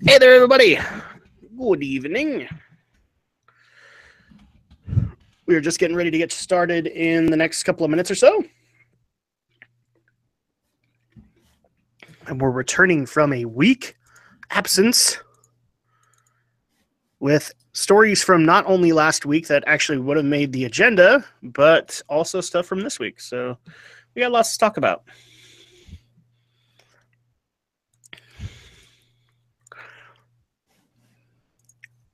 Hey there, everybody. Good evening. We are just getting ready to get started in the next couple of minutes or so. And we're returning from a week absence with stories from not only last week that actually would have made the agenda, but also stuff from this week. So we got lots to talk about.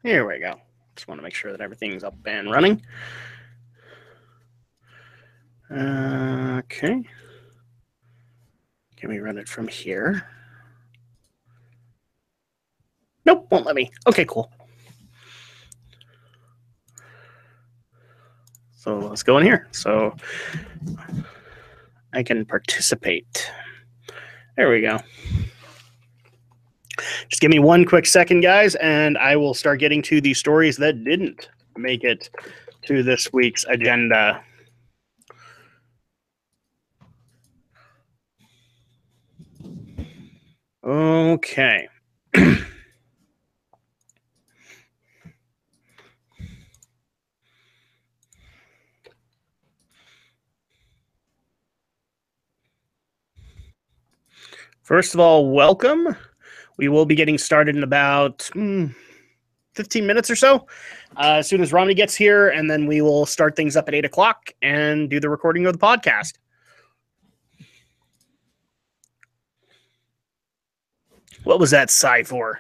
Here we go. Just want to make sure that everything's up and running. Okay. Can we run it from here? Nope, won't let me. Okay, cool. So let's go in here. So I can participate. There we go. Just give me one quick second, guys, and I will start getting to the stories that didn't make it to this week's agenda. Okay. First of all, welcome. We will be getting started in about 15 minutes or so, as soon as Romney gets here, and then we will start things up at 8 o'clock and do the recording of the podcast. What was that sigh for?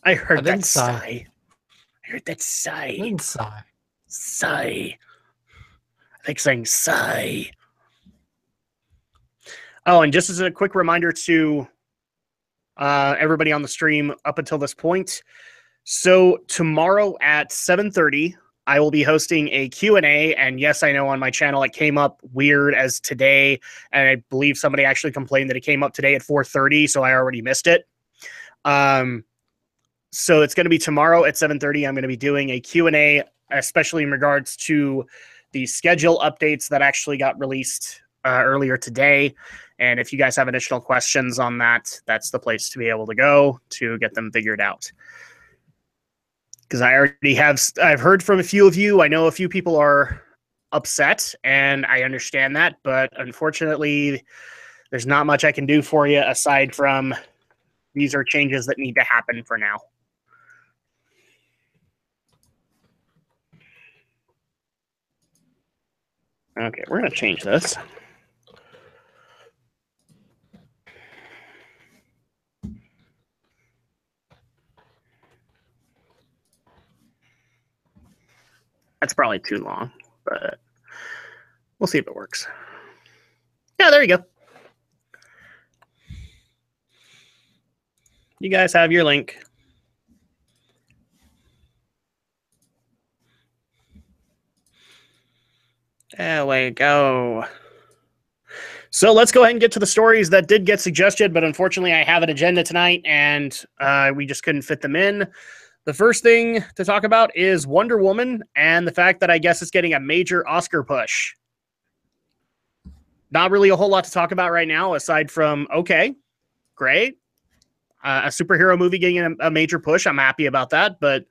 I heard that sigh. I heard that sigh. I didn't sigh. Sigh. I think saying sigh. Oh, and just as a quick reminder to everybody on the stream up until this point. So tomorrow at 7:30, I will be hosting a Q&A. And yes, I know on my channel it came up weird as today. And I believe somebody actually complained that it came up today at 4:30, so I already missed it. So it's going to be tomorrow at 7:30. I'm going to be doing a Q&A, especially in regards to the schedule updates that actually got released earlier today. And if you guys have additional questions on that, that's the place to be able to go to get them figured out. Because I've heard from a few of you. I know a few people are upset, and I understand that. But unfortunately, there's not much I can do for you aside from these are changes that need to happen for now. Okay, we're going to change this. That's probably too long, but we'll see if it works. Yeah, there you go. You guys have your link. There we go. So let's go ahead and get to the stories that did get suggested, but unfortunately I have an agenda tonight, and we just couldn't fit them in. The first thing to talk about is Wonder Woman and the fact that I guess it's getting a major Oscar push. Not really a whole lot to talk about right now, aside from, okay, great. A superhero movie getting a major push. I'm happy about that, but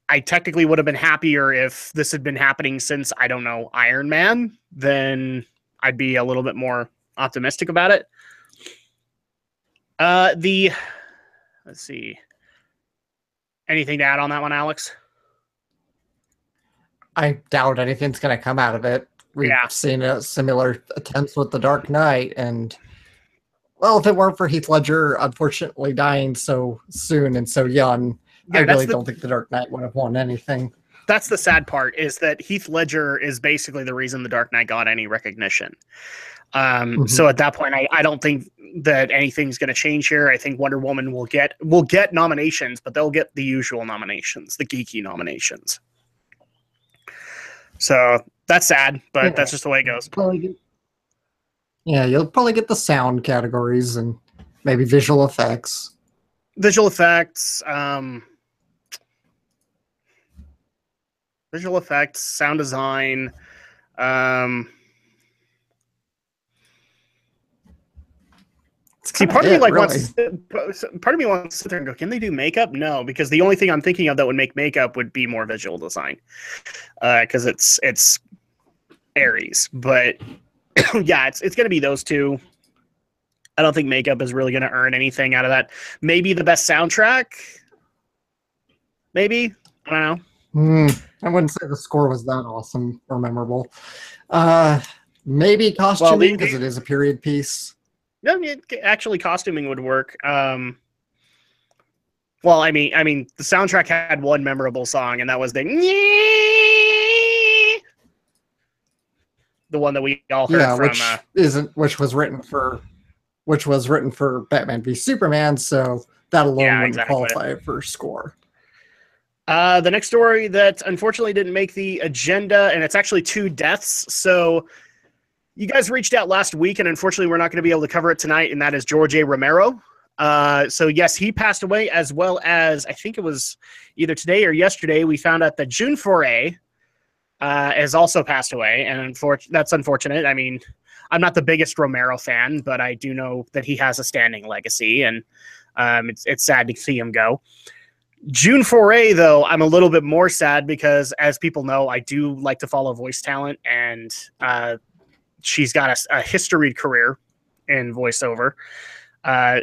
I technically would have been happier if this had been happening since, I don't know, Iron Man. Then I'd be a little bit more optimistic about it. Let's see. Anything to add on that one, Alex? I doubt anything's going to come out of it. We've seen similar attempts with The Dark Knight, and well, if it weren't for Heath Ledger unfortunately dying so soon and so young, I really don't think The Dark Knight would have won anything. That's the sad part, is that Heath Ledger is basically the reason The Dark Knight got any recognition. So at that point, I don't think that anything's going to change here. I think Wonder Woman will get nominations, but they'll get the usual nominations, the geeky nominations. So that's sad, but that's just the way it goes. You'll probably get the sound categories and maybe visual effects. Visual effects, sound design. It's See, part of me like really. part of me wants to sit there and go, can they do makeup? No, because the only thing I'm thinking of that would make makeup would be more visual design, because it's Aries. But yeah, it's going to be those two. I don't think makeup is really going to earn anything out of that. Maybe the best soundtrack. Maybe, I don't know. I wouldn't say the score was that awesome or memorable. Maybe costuming because it is a period piece. No, actually, costuming would work. Well, I mean, the soundtrack had one memorable song, and that was the one that we all heard from. Which was written for Batman v Superman, so that alone wouldn't qualify for score. The next story that unfortunately didn't make the agenda, and it's actually 2 deaths. So you guys reached out last week, and unfortunately we're not going to be able to cover it tonight, and that is George A. Romero. So yes, he passed away, as well as, I think it was either today or yesterday, we found out that June Foray has also passed away, and that's unfortunate. I mean, I'm not the biggest Romero fan, but I do know that he has a standing legacy, and it's sad to see him go. June Foray, though, I'm a little bit more sad because, as people know, I do like to follow voice talent, and she's got a historied career in voiceover.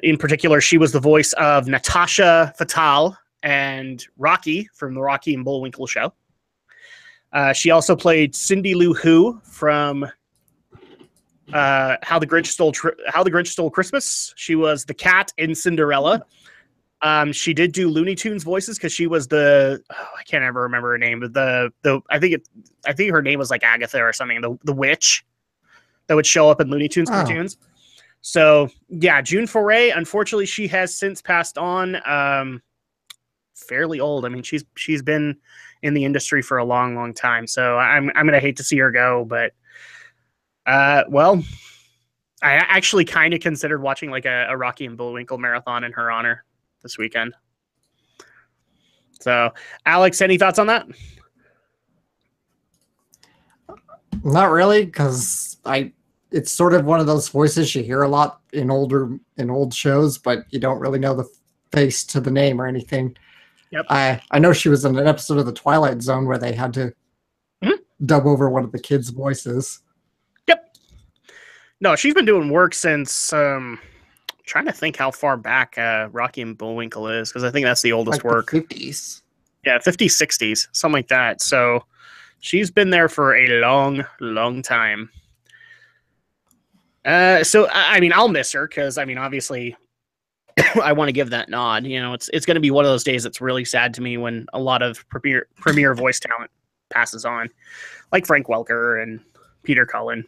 In particular, she was the voice of Natasha Fatale and Rocky from the Rocky and Bullwinkle show. She also played Cindy Lou Who from How the Grinch Stole Christmas. She was the cat in Cinderella. She did do Looney Tunes voices because she was I can't ever remember her name, but I think her name was like Agatha or something, the witch that would show up in Looney Tunes cartoons. So yeah, June Foray, unfortunately, she has since passed on. Fairly old. I mean, she's been in the industry for a long, long time. So I'm gonna hate to see her go, but well, I actually kind of considered watching like a Rocky and Bullwinkle marathon in her honor this weekend. So, Alex, any thoughts on that? Not really, because it's sort of one of those voices you hear a lot in old shows, but you don't really know the face to the name or anything. Yep. I know she was in an episode of The Twilight Zone where they had to dub over one of the kids' voices. Yep. No, she's been doing work since trying to think how far back Rocky and Bullwinkle is, because I think that's the oldest work. The 50s. Yeah, 50s, 60s, something like that. So she's been there for a long, long time. So I mean, I'll miss her because, I mean, obviously I want to give that nod. You know, it's going to be one of those days that's really sad to me when a lot of premier voice talent passes on, like Frank Welker and Peter Cullen.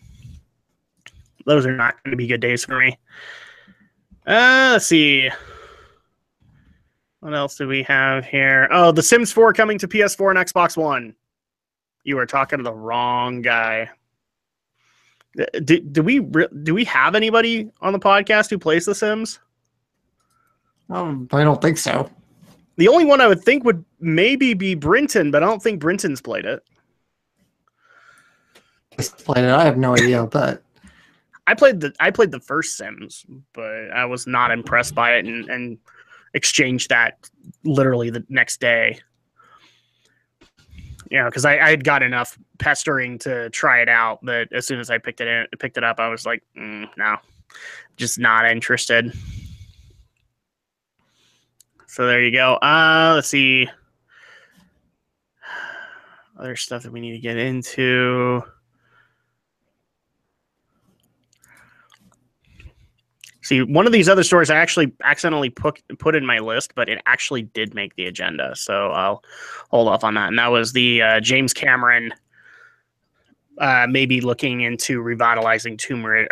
Those are not going to be good days for me. Let's see. What else do we have here? Oh, The Sims 4 coming to PS4 and Xbox One. You are talking to the wrong guy. Do we have anybody on the podcast who plays The Sims? I don't think so. The only one I would think would maybe be Brinton, but I don't think Brinton's played it. I have no idea, but I played the first Sims, but I was not impressed by it and exchanged that literally the next day. You know, because I had got enough pestering to try it out that as soon as I picked it up, I was like, no, just not interested. So there you go. Let's see. Other stuff that we need to get into. See, one of these other stories I actually accidentally put in my list, but it actually did make the agenda. So I'll hold off on that. And that was the James Cameron maybe looking into revitalizing Terminator.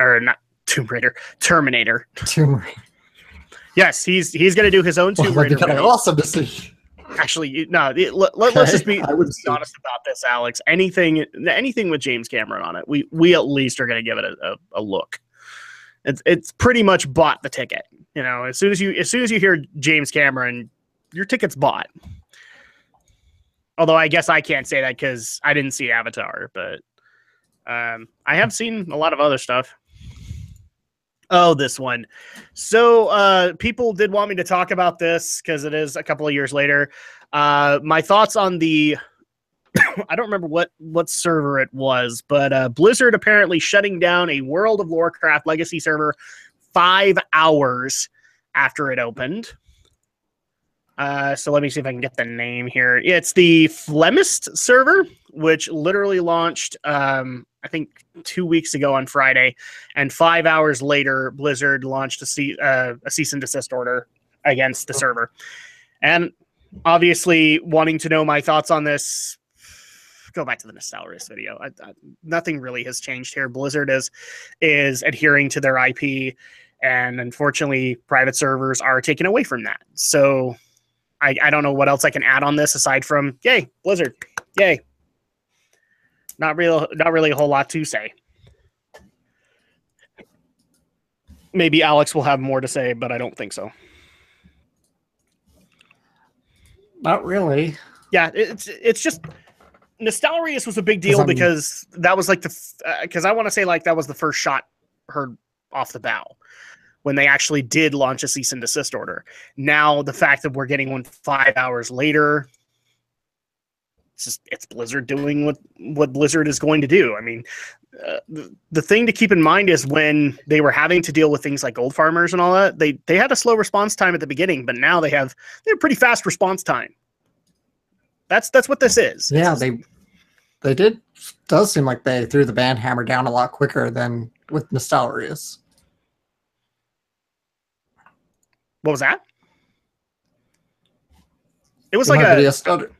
Yes, he's going to do his own Tomb Raider. That'd be awesome to see. Actually, no. Let's just be honest about this, Alex. Anything with James Cameron on it, we at least are going to give it a look. It's pretty much bought the ticket. You know, as soon as you hear James Cameron, your ticket's bought. Although I guess I can't say that because I didn't see Avatar, but I have seen a lot of other stuff. Oh, this one. So people did want me to talk about this because it is a couple of years later. My thoughts on the I don't remember what server it was, but Blizzard apparently shutting down a World of Warcraft legacy server 5 hours after it opened. So let me see if I can get the name here. It's the Flemist server, which literally launched, I think, 2 weeks ago on Friday, and 5 hours later, Blizzard launched a cease and desist order against the server. And obviously, wanting to know my thoughts on this, go back to the Nostalrius video. Nothing really has changed here. Blizzard is adhering to their IP, and unfortunately, private servers are taken away from that. So I don't know what else I can add on this aside from yay, Blizzard, yay. Not really a whole lot to say. Maybe Alex will have more to say, but I don't think so. Not really. Yeah, it's just Nostalrius was a big deal because that was like because I want to say like that was the first shot heard off the bow when they actually did launch a cease and desist order. Now the fact that we're getting one 5 hours later, it's Blizzard doing what Blizzard is going to do. I mean, the thing to keep in mind is when they were having to deal with things like gold farmers and all that, they had a slow response time at the beginning, but now they have a pretty fast response time. That's what this is. Yeah, they did. Does seem like they threw the ban hammer down a lot quicker than with Nostalrius. What was that? It was like a stutter.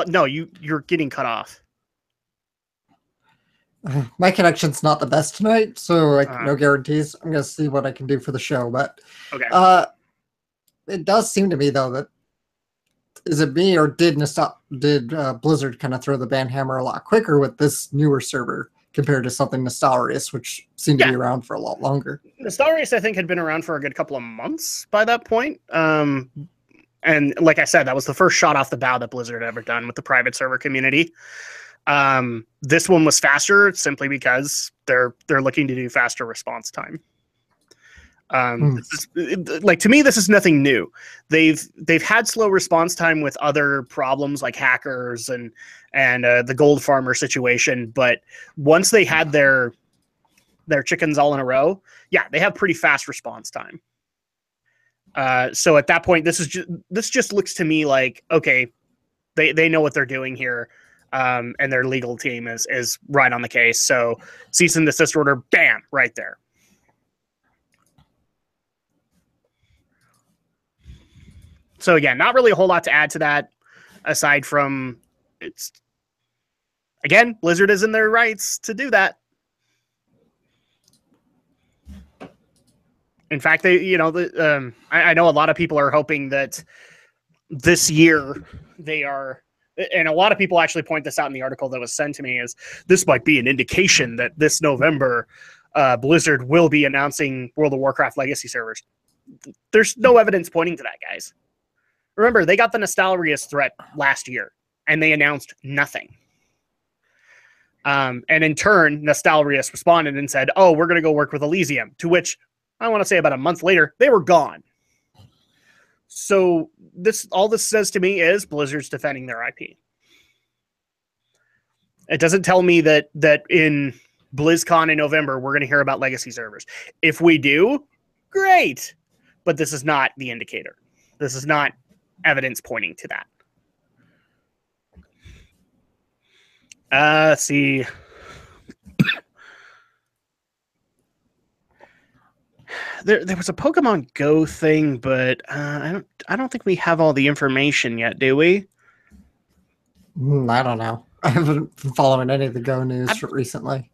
No, you're getting cut off. My connection's not the best tonight, so like no guarantees. I'm gonna see what I can do for the show, but okay. It does seem to me though that is it me or did Blizzard kind of throw the ban hammer a lot quicker with this newer server compared to something Nostalrius, which seemed to be around for a lot longer. Nostalrius, I think, had been around for a good couple of months by that point. And like I said, that was the first shot off the bow that Blizzard had ever done with the private server community. This one was faster simply because they're looking to do faster response time. Like to me, this is nothing new. They've had slow response time with other problems like hackers and the gold farmer situation, but once they had their chickens all in a row, they have pretty fast response time. So at that point, this just looks to me like okay, they know what they're doing here, and their legal team is right on the case. So cease and desist order, bam, right there. So again, not really a whole lot to add to that, aside from Blizzard is in their rights to do that. In fact, I know a lot of people are hoping that this year they are, and a lot of people actually point this out in the article that was sent to me, is this might be an indication that this November Blizzard will be announcing World of Warcraft legacy servers. There's no evidence pointing to that, guys. Remember, they got the Nostalrius threat last year, and they announced nothing. And in turn, Nostalrius responded and said, oh, we're going to go work with Elysium, to which I want to say about a month later, they were gone. So all this says to me is Blizzard's defending their IP. It doesn't tell me that in BlizzCon in November, we're going to hear about legacy servers. If we do, great. But this is not the indicator. This is not evidence pointing to that. Let's see. There was a Pokemon Go thing, but I don't think we have all the information yet, do we? I don't know. I haven't been following any of the Go news recently.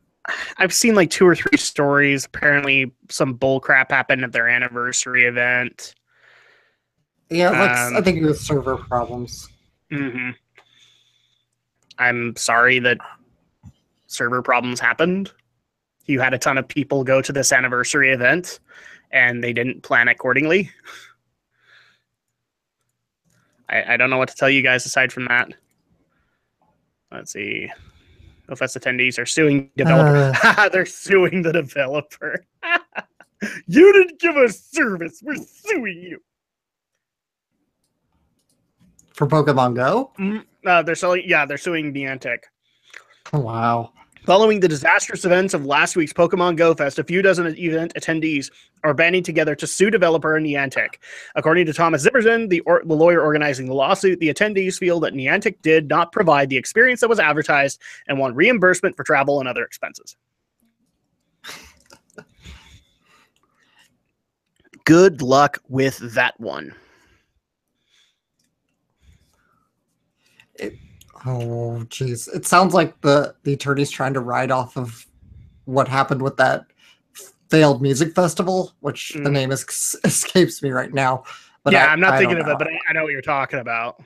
I've seen like 2 or 3 stories. Apparently, some bull crap happened at their anniversary event. Yeah, I think it was server problems. Mm-hmm. I'm sorry that server problems happened. You had a ton of people go to this anniversary event, and they didn't plan accordingly. I don't know what to tell you guys aside from that. Let's see. GoFest attendees are suing developer. They're suing the developer. You didn't give us service. We're suing you. For Pokemon Go? They're suing Niantic. Oh, wow. Following the disastrous events of last week's Pokemon Go Fest, a few dozen event attendees are banding together to sue developer Niantic. According to Thomas Zipperson, the lawyer organizing the lawsuit, the attendees feel that Niantic did not provide the experience that was advertised and want reimbursement for travel and other expenses. Good luck with that one. Oh, geez. It sounds like the attorney's trying to ride off of what happened with that failed music festival, which the name escapes me right now. But yeah, I'm not thinking of it, but I know what you're talking about.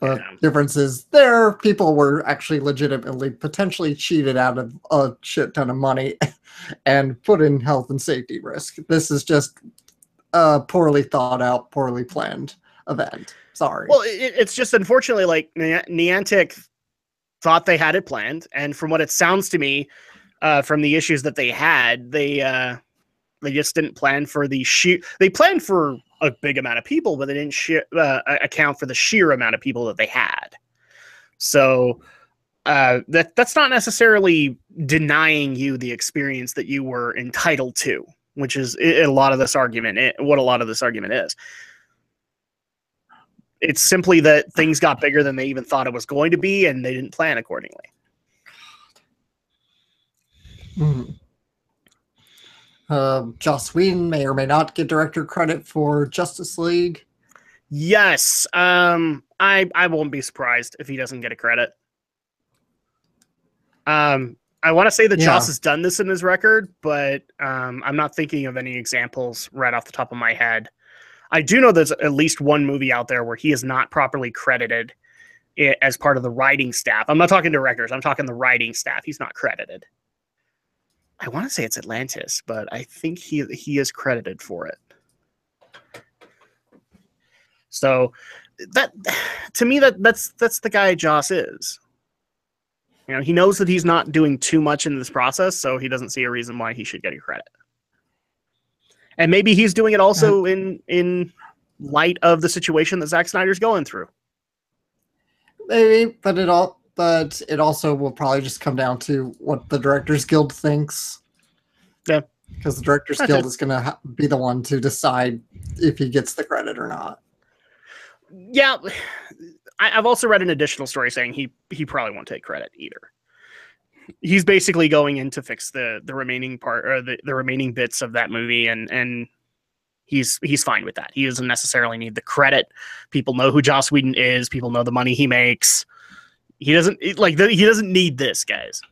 The difference is there people were actually legitimately potentially cheated out of a shit ton of money and put in health and safety risk. This is just a poorly thought out, poorly planned event. Sorry. Well, it's just unfortunately like Niantic thought they had it planned, and from what it sounds to me, from the issues that they had, they just didn't plan for the sheer. They planned for a big amount of people, but they didn't account for the sheer amount of people that they had. So that's not necessarily denying you the experience that you were entitled to, which is a lot of this argument. What a lot of this argument is. It's simply that things got bigger than they even thought it was going to be, and they didn't plan accordingly. Joss Whedon may or may not get director credit for Justice League. Yes. I won't be surprised if he doesn't get a credit. I want to say that Joss has done this in his record, but I'm not thinking of any examples right off the top of my head. I do know there's at least one movie out there where he is not properly credited as part of the writing staff. I'm not talking directors. I'm talking the writing staff. He's not credited. I want to say it's Atlantis, but I think he is credited for it. So that, to me, that's the guy Joss is. You know, he knows that he's not doing too much in this process, so he doesn't see a reason why he should get a credit. And maybe he's doing it also in light of the situation that Zack Snyder's going through. Maybe, but it also will probably just come down to what the Directors Guild thinks. Yeah. Because the Directors Guild is going to be the one to decide if he gets the credit or not. Yeah. I've also read an additional story saying he probably won't take credit either. He's basically going in to fix the remaining part, or the remaining bits of that movie, and he's fine with that. He doesn't necessarily need the credit. People know who Joss Whedon is. People know the money he makes. He doesn't need this, guys.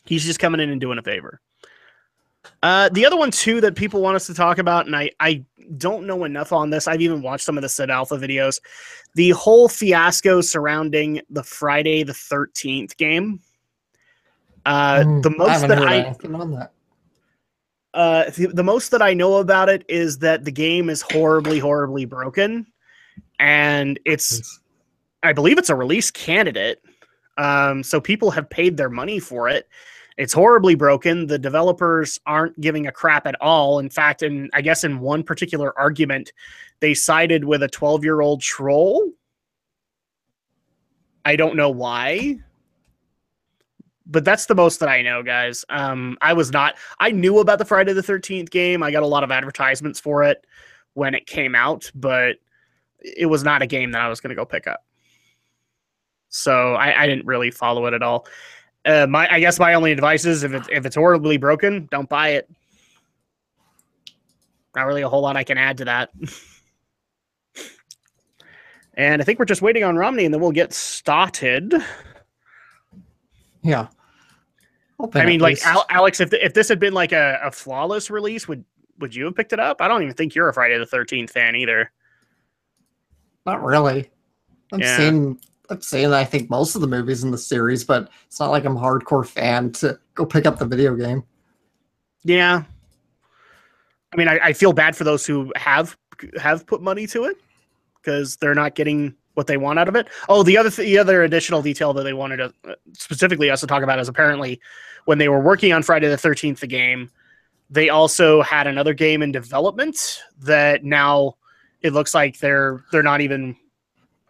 He's just coming in and doing a favor. The other one too that people want us to talk about, and I don't know enough on this. I've even watched some of the Sid Alpha videos. The whole fiasco surrounding the Friday the 13th game. The most that I know about it is that the game is horribly, horribly broken, and I believe it's a release candidate. So people have paid their money for it. It's horribly broken. The developers aren't giving a crap at all. In fact, I guess in one particular argument, they sided with a 12-year-old troll. I don't know why, but that's the most that I know, guys. I knew about the Friday the 13th game. I got a lot of advertisements for it when it came out, but it was not a game that I was going to go pick up. So I didn't really follow it at all. I guess my only advice is if it's horribly broken, don't buy it. Not really a whole lot I can add to that. And I think we're just waiting on Romney, and then we'll get started. Yeah. I mean, like Alex, if this had been like a flawless release, would you have picked it up? I don't even think you're a Friday the 13th fan either. Not really. I've seen, I think, most of the movies in the series, but it's not like I'm a hardcore fan to go pick up the video game. Yeah. I mean, I feel bad for those who have put money to it because they're not getting what they want out of it. Oh, the other additional detail that they wanted to specifically us to talk about is apparently when they were working on Friday the 13th, the game, they also had another game in development that now it looks like they're not even,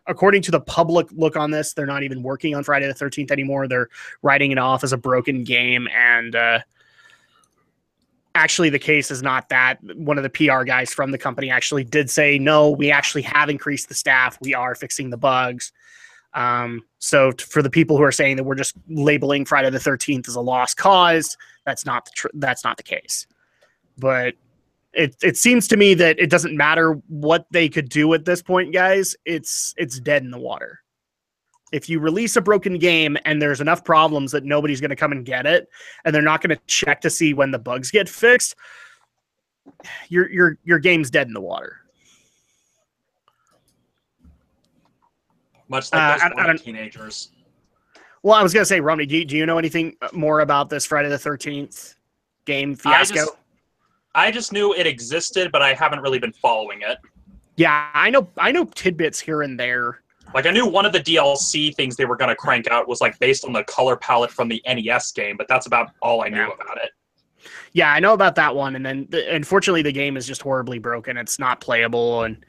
according to the public look on this, they're not even working on Friday the 13th anymore. They're writing it off as a broken game. And actually the case is not that. One of the PR guys from the company actually did say, no, we actually have increased the staff. We are fixing the bugs. So for the people who are saying that we're just labeling Friday the 13th as a lost cause, that's not the case. But it seems to me that it doesn't matter what they could do at this point, guys. It's dead in the water. If you release a broken game and there's enough problems that nobody's going to come and get it, and they're not going to check to see when the bugs get fixed, your game's dead in the water. Much like those teenagers. Well, I was going to say, Romney, do you know anything more about this Friday the 13th game fiasco? I just knew it existed, but I haven't really been following it. Yeah, I know tidbits here and there. Like, I knew one of the DLC things they were going to crank out was, like, based on the color palette from the NES game, but that's about all I knew about it. Yeah, I know about that one, and then, unfortunately, the game is just horribly broken. It's not playable, and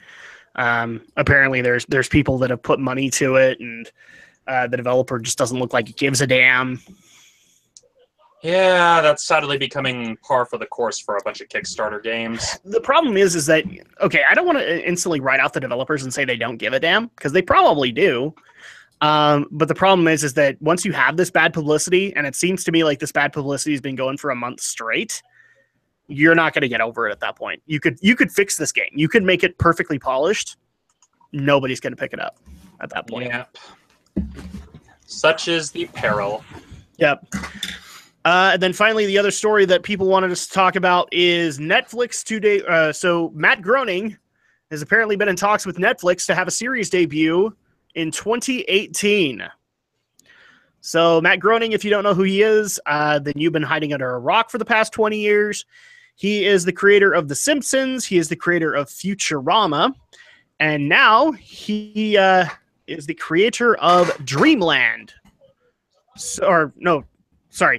apparently there's people that have put money to it, and the developer just doesn't look like it gives a damn. Yeah, that's sadly becoming par for the course for a bunch of Kickstarter games. The problem is that, okay, I don't want to instantly write out the developers and say they don't give a damn, because they probably do. But the problem is that once you have this bad publicity, and it seems to me like this bad publicity has been going for a month straight, you're not going to get over it at that point. You could fix this game. You could make it perfectly polished. Nobody's going to pick it up at that point. Yep. Such is the peril. Yep. And then finally, the other story that people wanted us to talk about is Netflix today. So Matt Groening has apparently been in talks with Netflix to have a series debut in 2018. So Matt Groening, if you don't know who he is, then you've been hiding under a rock for the past 20 years. He is the creator of The Simpsons. He is the creator of Futurama. And now he is the creator of Dreamland.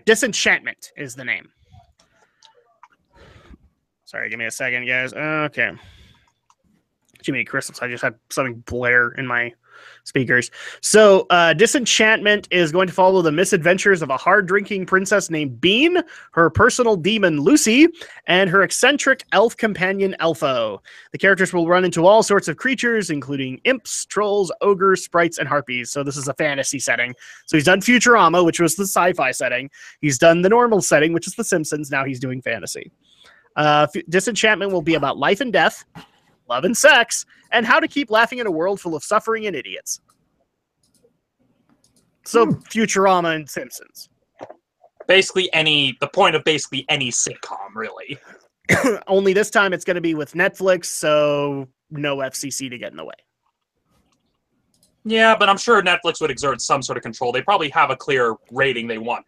Disenchantment is the name. Sorry, give me a second, guys. Okay. Jiminy Christmas, I just had something blare in my speakers. So, Disenchantment is going to follow the misadventures of a hard-drinking princess named Bean, her personal demon Lucy, and her eccentric elf companion Elfo. The characters will run into all sorts of creatures, including imps, trolls, ogres, sprites, and harpies. So this is a fantasy setting. So he's done Futurama, which was the sci-fi setting. He's done the normal setting, which is The Simpsons. Now he's doing fantasy. Disenchantment will be about life and death, love and sex, and how to keep laughing in a world full of suffering and idiots. So Futurama and Simpsons. The point of basically any sitcom, really. Only this time it's going to be with Netflix, so no FCC to get in the way. Yeah, but I'm sure Netflix would exert some sort of control. They probably have a clear rating they want.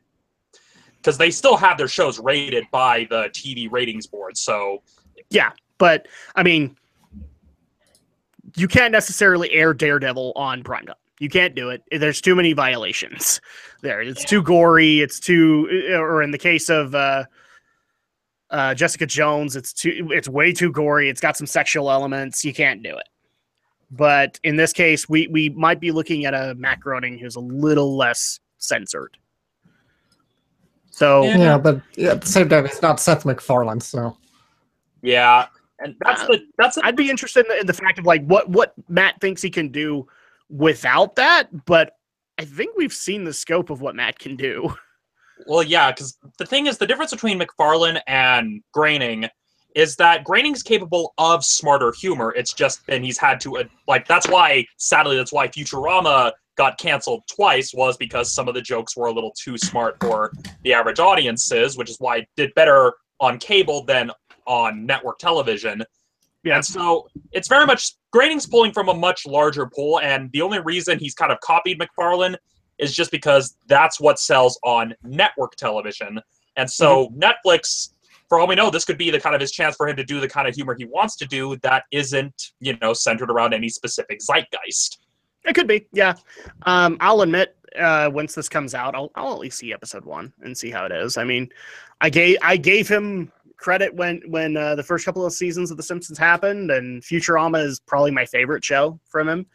Because they still have their shows rated by the TV ratings board, so... Yeah, but, I mean... You can't necessarily air Daredevil on primetime. You can't do it. There's too many violations there. It's too gory. It's too, or in the case of Jessica Jones, it's way too gory. It's got some sexual elements. You can't do it. But in this case, we might be looking at a Matt Groening who's a little less censored. So yeah, but at the same time, it's not Seth MacFarlane, so yeah. And that's I'd be interested in the fact of like what Matt thinks he can do without that, but I think we've seen the scope of what Matt can do. Well, yeah, because the thing is, the difference between MacFarlane and Groening is that Groening's capable of smarter humor. It's just then he's had to that's why Futurama got canceled twice, was because some of the jokes were a little too smart for the average audiences, which is why it did better on cable than on network television. Yeah. And so it's very much Groening's pulling from a much larger pool, and the only reason he's kind of copied MacFarlane is just because that's what sells on network television. And so Netflix, for all we know, this could be the kind of his chance for him to do the kind of humor he wants to do that isn't, centered around any specific zeitgeist. It could be, yeah. I'll admit, once this comes out, I'll at least see episode 1 and see how it is. I mean, I gave him credit when the first couple of seasons of The Simpsons happened, and Futurama is probably my favorite show from him.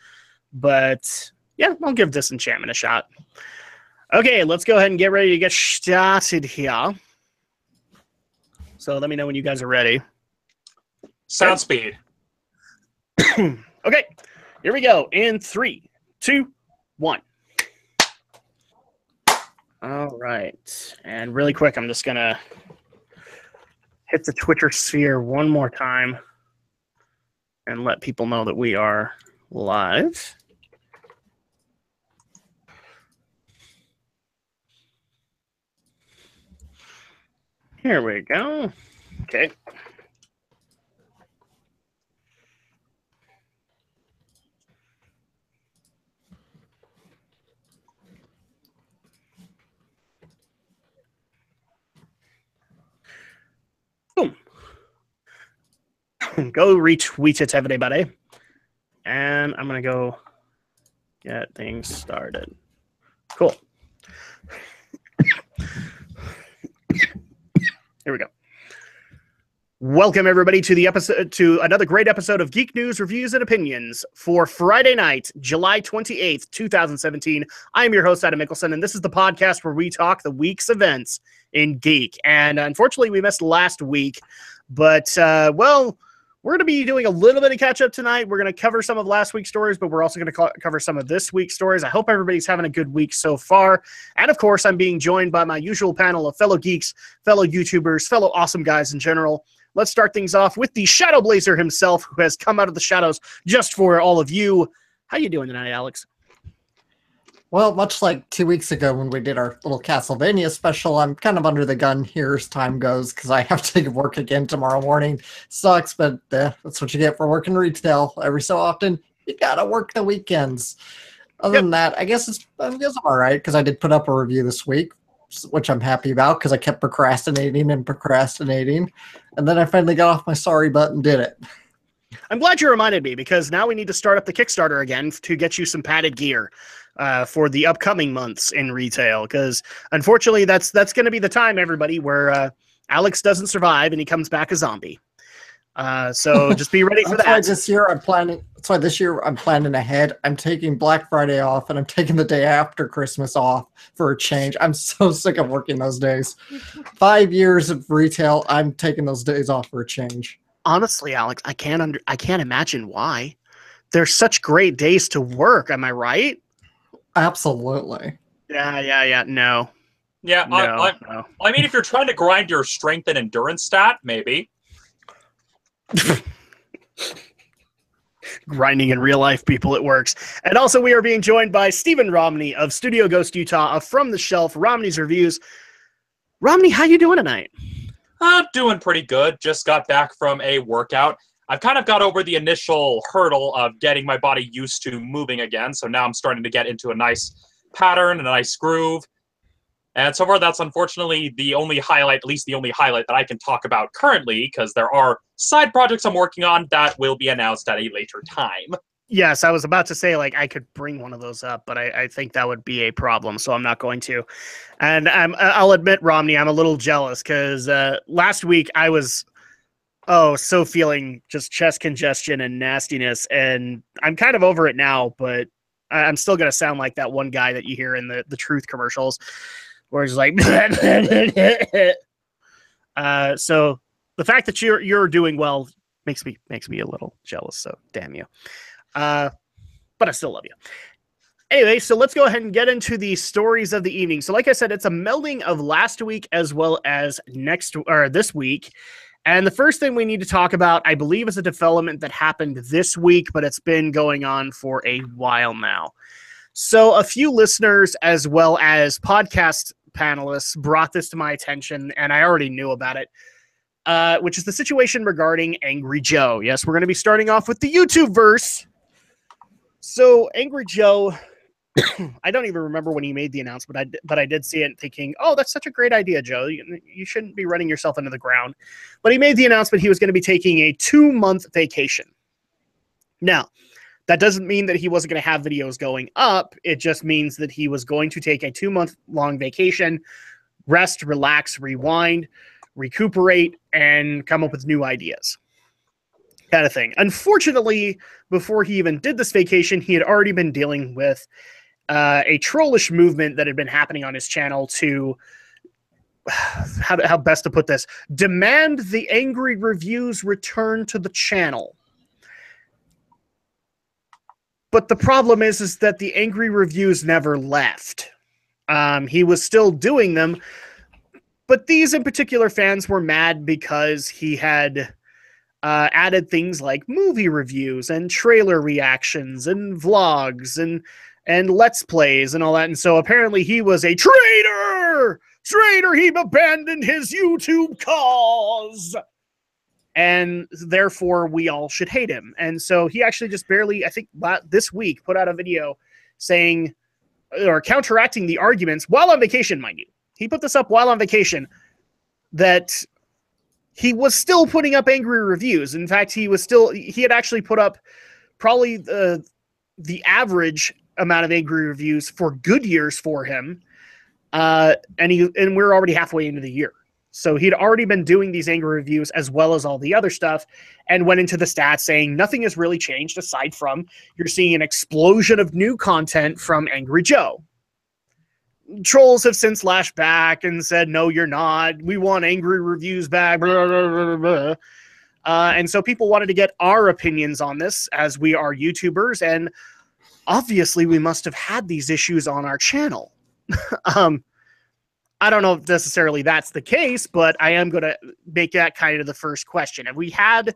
But yeah, I'll give Disenchantment a shot. Okay, let's go ahead and get ready to get started here. So let me know when you guys are ready. Sound speed. Okay, here we go. In 3, 2, 1. All right. And really quick, I'm just going to hit the Twitter sphere one more time and let people know that we are live. Here we go. Okay. Boom. Go retweet it, everybody. And I'm going to go get things started. Cool. Here we go. Welcome everybody to another great episode of Geek News, Reviews, and Opinions for Friday night, July 28th, 2017. I am your host, Adam Mickelson, and this is the podcast where we talk the week's events in Geek. And unfortunately, we missed last week, but well, we're going to be doing a little bit of catch-up tonight. We're going to cover some of last week's stories, but we're also going to cover some of this week's stories. I hope everybody's having a good week so far. And, of course, I'm being joined by my usual panel of fellow geeks, fellow YouTubers, fellow awesome guys in general. Let's start things off with the Shadow Blazer himself, who has come out of the shadows just for all of you. How you doing tonight, Alex? Well, much like 2 weeks ago when we did our little Castlevania special, I'm kind of under the gun here as time goes because I have to work again tomorrow morning. Sucks, but that's what you get for working retail. Every so often, you gotta work the weekends. Other than that, I guess I'm all right because I did put up a review this week, which I'm happy about because I kept procrastinating, and then I finally got off my sorry butt and did it. I'm glad you reminded me because now we need to start up the Kickstarter again to get you some padded gear for the upcoming months in retail, because unfortunately that's going to be the time, everybody, where Alex doesn't survive and he comes back a zombie. So just be ready for that. That's why this year I'm planning ahead. I'm taking Black Friday off and I'm taking the day after Christmas off for a change. I'm so sick of working those days. 5 years of retail, I'm taking those days off for a change. Honestly, Alex, I can't imagine why. They're such great days to work. Am I right? Absolutely. Yeah. No. Yeah, No. I mean, if you're trying to grind your strength and endurance stat, maybe. Grinding in real life, people, it works. And also, we are being joined by Stephen Romney of Studio Ghost Utah of From the Shelf, Romney's Reviews. Romney, how you doing tonight? Doing pretty good. Just got back from a workout. I've kind of got over the initial hurdle of getting my body used to moving again, so now I'm starting to get into a nice pattern and a nice groove. And so far, that's unfortunately the only highlight, at least the only highlight that I can talk about currently, because there are side projects I'm working on that will be announced at a later time. Yes, I was about to say, like, I could bring one of those up, but I think that would be a problem, so I'm not going to. And I'll admit, Romney, I'm a little jealous, because last week I was, so feeling just chest congestion and nastiness, and I'm kind of over it now, but I'm still going to sound like that one guy that you hear in the Truth commercials, where he's like, so the fact that you're doing well makes me a little jealous, so damn you. But I still love you. Anyway, so let's go ahead and get into the stories of the evening. So like I said, it's a melding of last week as well as this week. And the first thing we need to talk about, I believe, is a development that happened this week, but it's been going on for a while now. So a few listeners as well as podcast panelists brought this to my attention, and I already knew about it, which is the situation regarding Angry Joe. Yes, we're going to be starting off with the YouTube verse. So Angry Joe, I don't even remember when he made the announcement, but I did see it thinking, oh, that's such a great idea, Joe. You shouldn't be running yourself into the ground. But he made the announcement he was going to be taking a 2-month vacation. Now, That doesn't mean that he wasn't going to have videos going up. It just means that he was going to take a 2-month-long vacation, rest, relax, rewind, recuperate, and come up with new ideas. Kind of thing. Unfortunately, before he even did this vacation, he had already been dealing with a trollish movement that had been happening on his channel to, how best to put this, demand the angry reviews return to the channel. But the problem is that the angry reviews never left. He was still doing them, but these in particular fans were mad because he had added things like movie reviews and trailer reactions and vlogs and let's plays and all that. And so apparently he was a traitor! Traitor! He abandoned his YouTube cause! And therefore we all should hate him. And so he actually just barely, I think this week, put out a video saying, or counteracting the arguments while on vacation, mind you. He put this up while on vacation, that he was still putting up angry reviews. In fact, he had actually put up probably the average amount of angry reviews for good years for him. And we're already halfway into the year. So he'd already been doing these angry reviews as well as all the other stuff, and went into the stats saying nothing has really changed aside from you're seeing an explosion of new content from Angry Joe. Trolls have since lashed back and said, no, you're not. We want angry reviews back. Blah, blah, blah, blah. And so people wanted to get our opinions on this as we are YouTubers, and obviously we must have had these issues on our channel. I don't know if necessarily that's the case, but I am going to make that kind of the first question. Have we had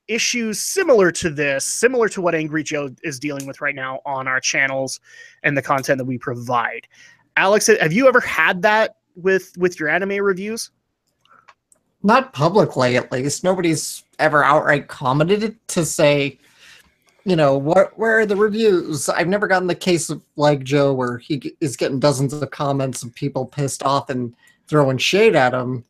issues similar to this, similar to what Angry Joe is dealing with right now on our channels and the content that we provide? Alex, have you ever had that with your anime reviews? Not publicly, at least. Nobody's ever outright commented it to say, you know, where are the reviews? I've never gotten the case of like Joe where he is getting dozens of comments of people pissed off and throwing shade at him.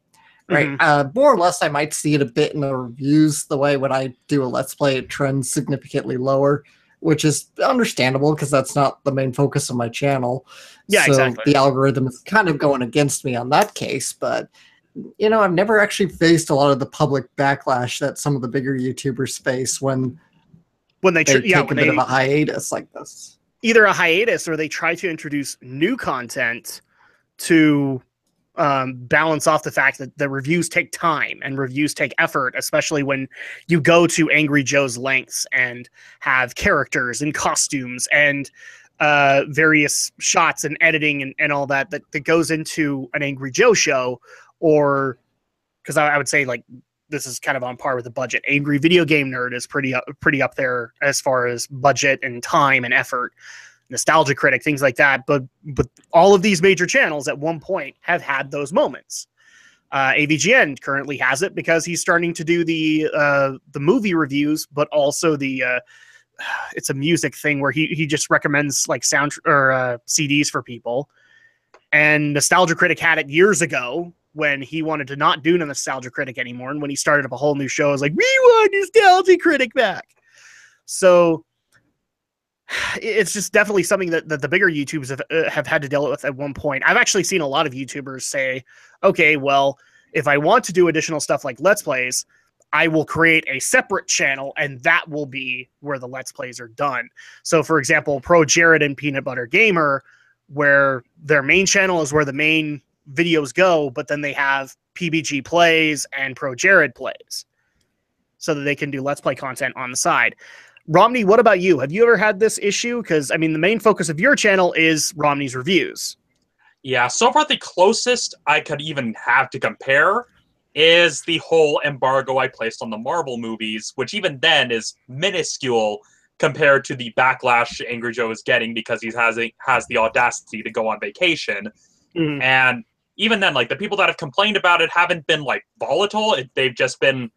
Right. Mm-hmm. More or less, I might see it a bit in the reviews. The way when I do a Let's Play, it trends significantly lower, which is understandable because that's not the main focus of my channel. Yeah, so exactly. The algorithm is kind of going against me on that case. But, you know, I've never actually faced a lot of the public backlash that some of the bigger YouTubers face when they take a bit of a hiatus like this. Either a hiatus or they try to introduce new content to balance off the fact that the reviews take time and reviews take effort, especially when you go to Angry Joe's lengths and have characters and costumes and various shots and editing and all that goes into an Angry Joe show. Or because I would say, like, this is kind of on par with the budget. Angry Video Game Nerd is pretty up there as far as budget and time and effort. Nostalgia Critic, things like that. But all of these major channels at one point have had those moments. AVGN currently has it because he's starting to do the movie reviews, but also it's a music thing where he just recommends like sound or CDs for people. And Nostalgia Critic had it years ago when he wanted to not do Nostalgia Critic anymore, and when he started up a whole new show, I was like, we want Nostalgia Critic back. So it's just definitely something that the bigger YouTubers have had to deal with at one point. I've actually seen a lot of YouTubers say, okay, well, if I want to do additional stuff like Let's Plays, I will create a separate channel, and that will be where the Let's Plays are done. So, for example, Pro Jared and Peanut Butter Gamer, where their main channel is where the main videos go, but then they have PBG Plays and Pro Jared Plays so that they can do Let's Play content on the side. Romney, what about you? Have you ever had this issue? Because, I mean, the main focus of your channel is Romney's reviews. Yeah, so far the closest I could even have to compare is the whole embargo I placed on the Marvel movies, which even then is minuscule compared to the backlash Angry Joe is getting because he has the audacity to go on vacation. Mm-hmm. And even then, like, the people that have complained about it haven't been, like, volatile. They've just been...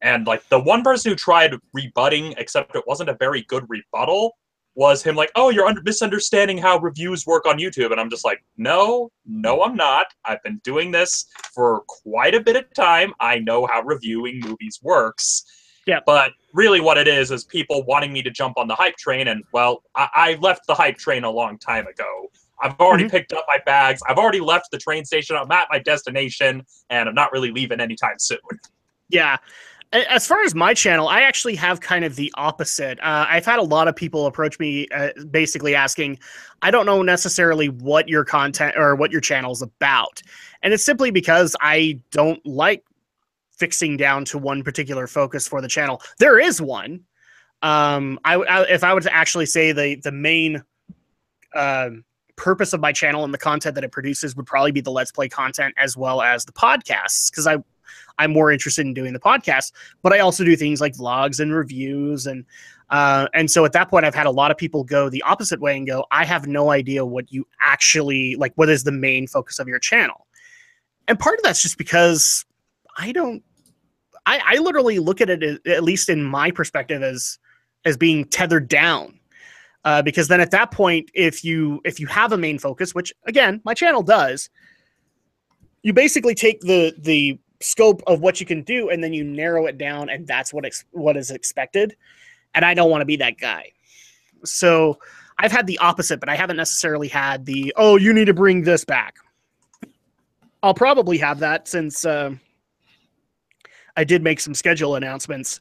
And, like, the one person who tried rebutting, except it wasn't a very good rebuttal, was him like, oh, you're misunderstanding how reviews work on YouTube. And I'm just like, no, I'm not. I've been doing this for quite a bit of time. I know how reviewing movies works. Yeah. But really what it is people wanting me to jump on the hype train, and, well, I left the hype train a long time ago. I've already picked up my bags. I've already left the train station. I'm at my destination, and I'm not really leaving anytime soon. Yeah. As far as my channel, I actually have kind of the opposite. I've had a lot of people approach me basically asking, I don't know necessarily what your content or what your channel is about. And it's simply because I don't like fixing down to one particular focus for the channel. There is one. If I were to actually say the main purpose of my channel and the content that it produces would probably be the Let's Play content as well as the podcasts, because I'm more interested in doing the podcast, but I also do things like vlogs and reviews. And so at that point, I've had a lot of people go the opposite way and go, I have no idea what you actually, like, what is the main focus of your channel? And part of that's just because I literally look at it, at least in my perspective, as being tethered down. Because then at that point, if you have a main focus, which again, my channel does, you basically take the scope of what you can do and then you narrow it down, and that's what is expected. And I don't want to be that guy. So I've had the opposite, but I haven't necessarily had the, oh, you need to bring this back. I'll probably have that since I did make some schedule announcements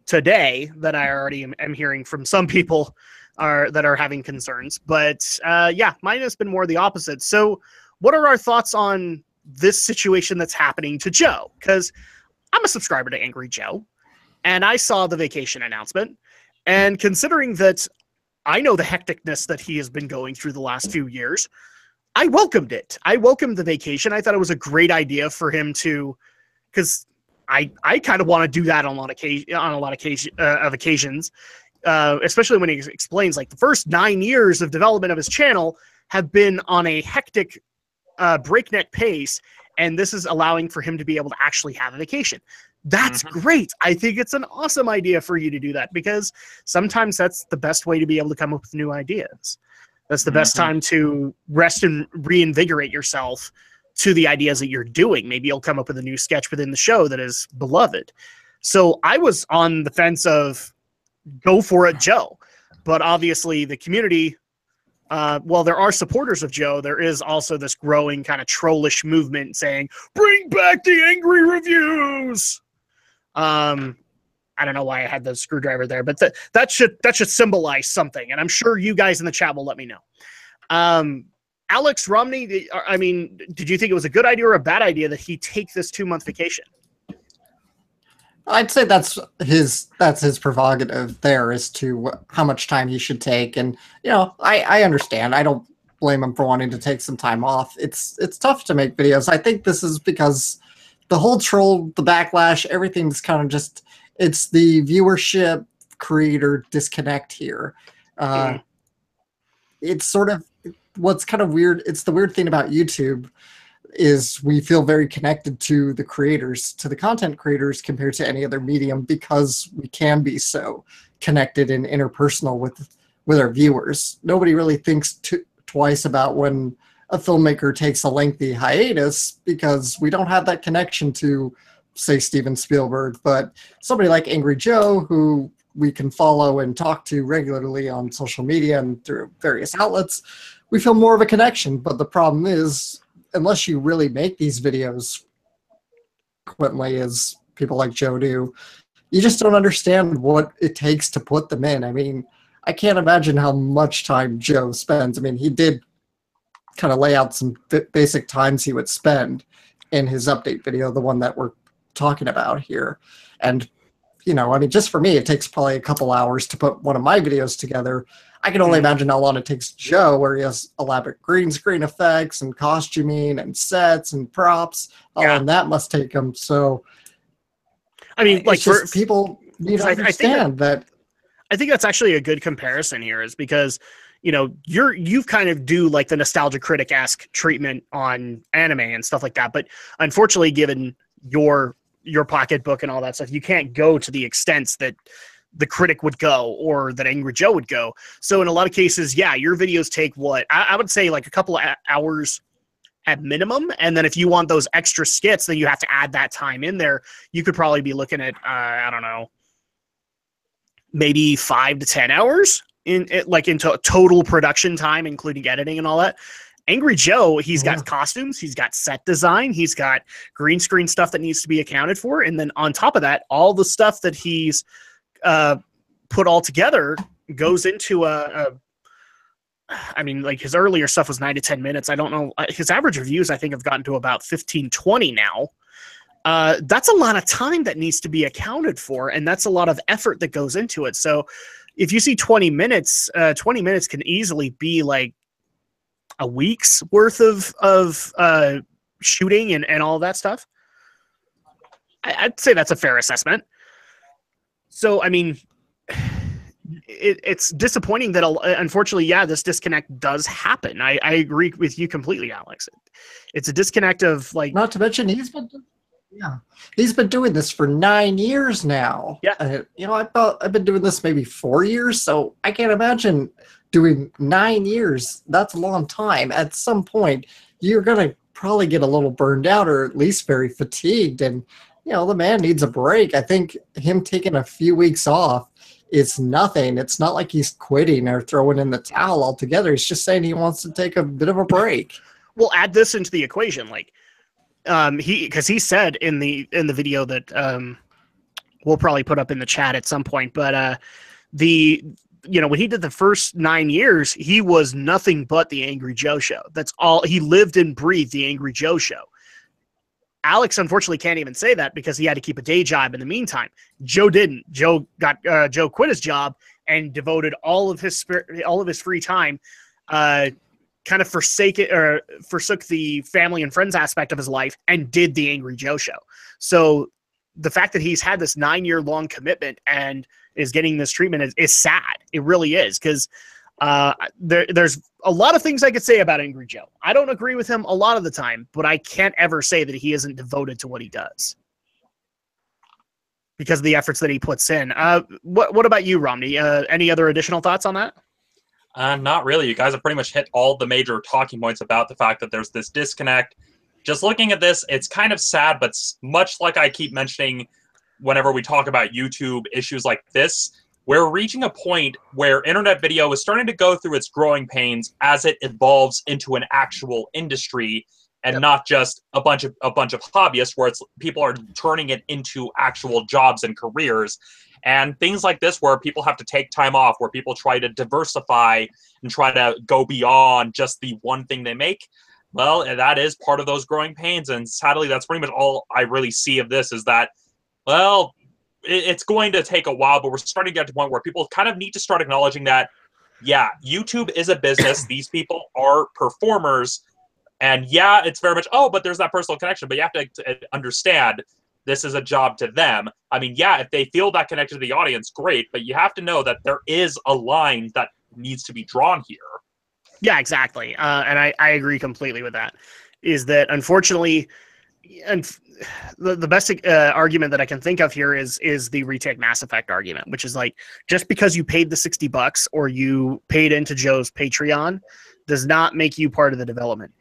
today that I already am hearing from some people that are having concerns. But yeah, mine has been more the opposite. So what are our thoughts on this situation that's happening to Joe? Because I'm a subscriber to Angry Joe, and I saw the vacation announcement. And considering that I know the hecticness that he has been going through the last few years, I welcomed it. I welcomed the vacation. I thought it was a great idea for him to, because I kind of want to do that on a lot of occasions, especially when he explains, like, the first 9 years of development of his channel have been on a hectic breakneck pace, and this is allowing for him to be able to actually have a vacation. That's great. I think it's an awesome idea for you to do that, because sometimes that's the best way to be able to come up with new ideas. That's the best time to rest and reinvigorate yourself to the ideas that you're doing. Maybe you'll come up with a new sketch within the show that is beloved. So I was on the fence of go for it, Joe. But obviously the community, well, there are supporters of Joe. There is also this growing kind of trollish movement saying, bring back the angry reviews. I don't know why I had the screwdriver there, but that should symbolize something. And I'm sure you guys in the chat will let me know. Alex Romney, I mean, did you think it was a good idea or a bad idea that he take this 2-month vacation? I'd say that's his prerogative there as to how much time he should take. And, you know, I understand. I don't blame him for wanting to take some time off. It's tough to make videos. I think this is because the whole troll, the backlash, everything's kind of just, it's the viewership creator disconnect here. It's sort of what's kind of weird. It's the weird thing about YouTube is we feel very connected to the creators, to the content creators, compared to any other medium, because we can be so connected and interpersonal with our viewers. Nobody really thinks twice about when a filmmaker takes a lengthy hiatus, because we don't have that connection to, say, Steven Spielberg. But somebody like Angry Joe, who we can follow and talk to regularly on social media and through various outlets, we feel more of a connection. But the problem is, unless you really make these videos frequently, as people like Joe do, you just don't understand what it takes to put them in. I mean, I can't imagine how much time Joe spends. I mean, he did kind of lay out some basic times he would spend in his update video, the one that we're talking about here. And, you know, I mean, just for me, it takes probably a couple hours to put one of my videos together. I can only imagine how long it takes Joe, where he has elaborate green screen effects and costuming and sets and props. And that must take him. So, I mean, like, just people need to understand that. I think that's actually a good comparison here, is because, you know, you've kind of do like the nostalgia critic-esque treatment on anime and stuff like that. But unfortunately, given your pocketbook and all that stuff, you can't go to the extents that the critic would go or that Angry Joe would go. So in a lot of cases, yeah, your videos take what I would say like a couple of hours at minimum. And then if you want those extra skits, then you have to add that time in there. You could probably be looking at, I don't know, maybe 5 to 10 hours into total production time, including editing and all that. Angry Joe, he's got costumes, he's got set design, he's got green screen stuff that needs to be accounted for, and then on top of that, all the stuff that he's put all together goes into I mean, like his earlier stuff was 9 to 10 minutes. I don't know. His average reviews, I think, have gotten to about 15, 20 now. That's a lot of time that needs to be accounted for, and that's a lot of effort that goes into it. So if you see 20 minutes, 20 minutes can easily be like a week's worth of shooting and all that stuff. I'd say that's a fair assessment. So, I mean, it's disappointing that, unfortunately, yeah, this disconnect does happen. I agree with you completely, Alex. It's a disconnect of, like... Not to mention, he's been doing this for 9 years now. Yeah. You know, I've been doing this maybe 4 years, so I can't imagine doing 9 years. That's a long time. At some point, you're going to probably get a little burned out, or at least very fatigued, and, you know, the man needs a break. I think him taking a few weeks off is nothing. It's not like he's quitting or throwing in the towel altogether. He's just saying he wants to take a bit of a break. We'll add this into the equation. Like, because he said in the video that we'll probably put up in the chat at some point, but when he did the first 9 years, he was nothing but the Angry Joe Show. That's all. He lived and breathed the Angry Joe Show. Alex, unfortunately, can't even say that because he had to keep a day job in the meantime. Joe didn't. Joe quit his job and devoted all of his free time, kind of forsook the family and friends aspect of his life and did the Angry Joe Show. So the fact that he's had this 9-year-long commitment and is getting this treatment is sad. It really is, because there's a lot of things I could say about Angry Joe. I don't agree with him a lot of the time, but I can't ever say that he isn't devoted to what he does because of the efforts that he puts in. What about you, Romney? Any other additional thoughts on that? Not really. You guys have pretty much hit all the major talking points about the fact that there's this disconnect. Just looking at this, it's kind of sad, but much like I keep mentioning whenever we talk about YouTube issues like this, we're reaching a point where internet video is starting to go through its growing pains as it evolves into an actual industry and not just a bunch of hobbyists, where people are turning it into actual jobs and careers. And things like this, where people have to take time off, where people try to diversify and try to go beyond just the one thing they make. Well, that is part of those growing pains. And sadly, that's pretty much all I really see of this, is that, well, it's going to take a while, but we're starting to get to a point where people kind of need to start acknowledging that, yeah, YouTube is a business. These people are performers. And yeah, it's very much, but there's that personal connection. But you have to understand, this is a job to them. I mean, yeah, if they feel that connection to the audience, great. But you have to know that there is a line that needs to be drawn here. Yeah, exactly. And I agree completely with that. Is that, unfortunately, and the best argument that I can think of here is the retake Mass Effect argument, which is like, just because you paid the $60 or you paid into Joe's Patreon does not make you part of the development.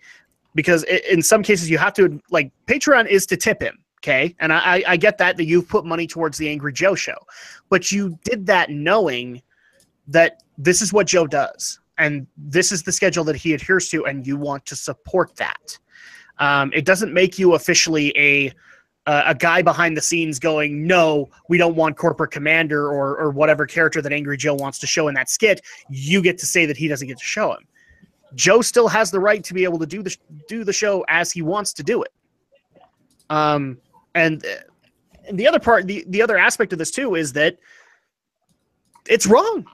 Because in some cases you have to, like, Patreon is to tip him, okay? And I get that you've put money towards the Angry Joe Show, but you did that knowing that this is what Joe does and this is the schedule that he adheres to, and you want to support that. It doesn't make you officially a guy behind the scenes going, no, we don't want Corporate Commander or whatever character that Angry Joe wants to show in that skit. You get to say that he doesn't get to show him. Joe still has the right to be able to do the show as he wants to do it. And the other part, the other aspect of this too, is that it's wrong.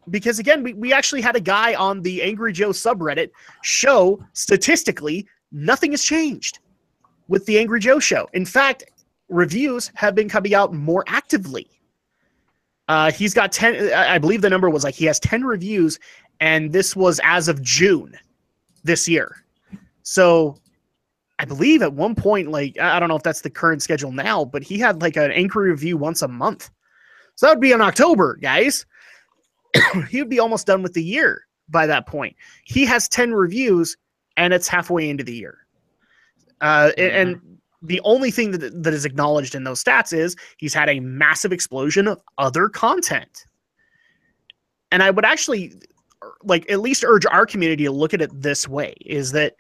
Because again, we actually had a guy on the Angry Joe subreddit show statistically nothing has changed with the Angry Joe Show. In fact, reviews have been coming out more actively. He's got 10, I believe the number was like he has 10 reviews, and this was as of June this year. So I believe at one point, like, I don't know if that's the current schedule now, but he had like an Angry review once a month. So that would be in October, guys. He would be almost done with the year by that point. He has 10 reviews, and it's halfway into the year. And the only thing that is acknowledged in those stats is he's had a massive explosion of other content. And I would actually like at least urge our community to look at it this way, is that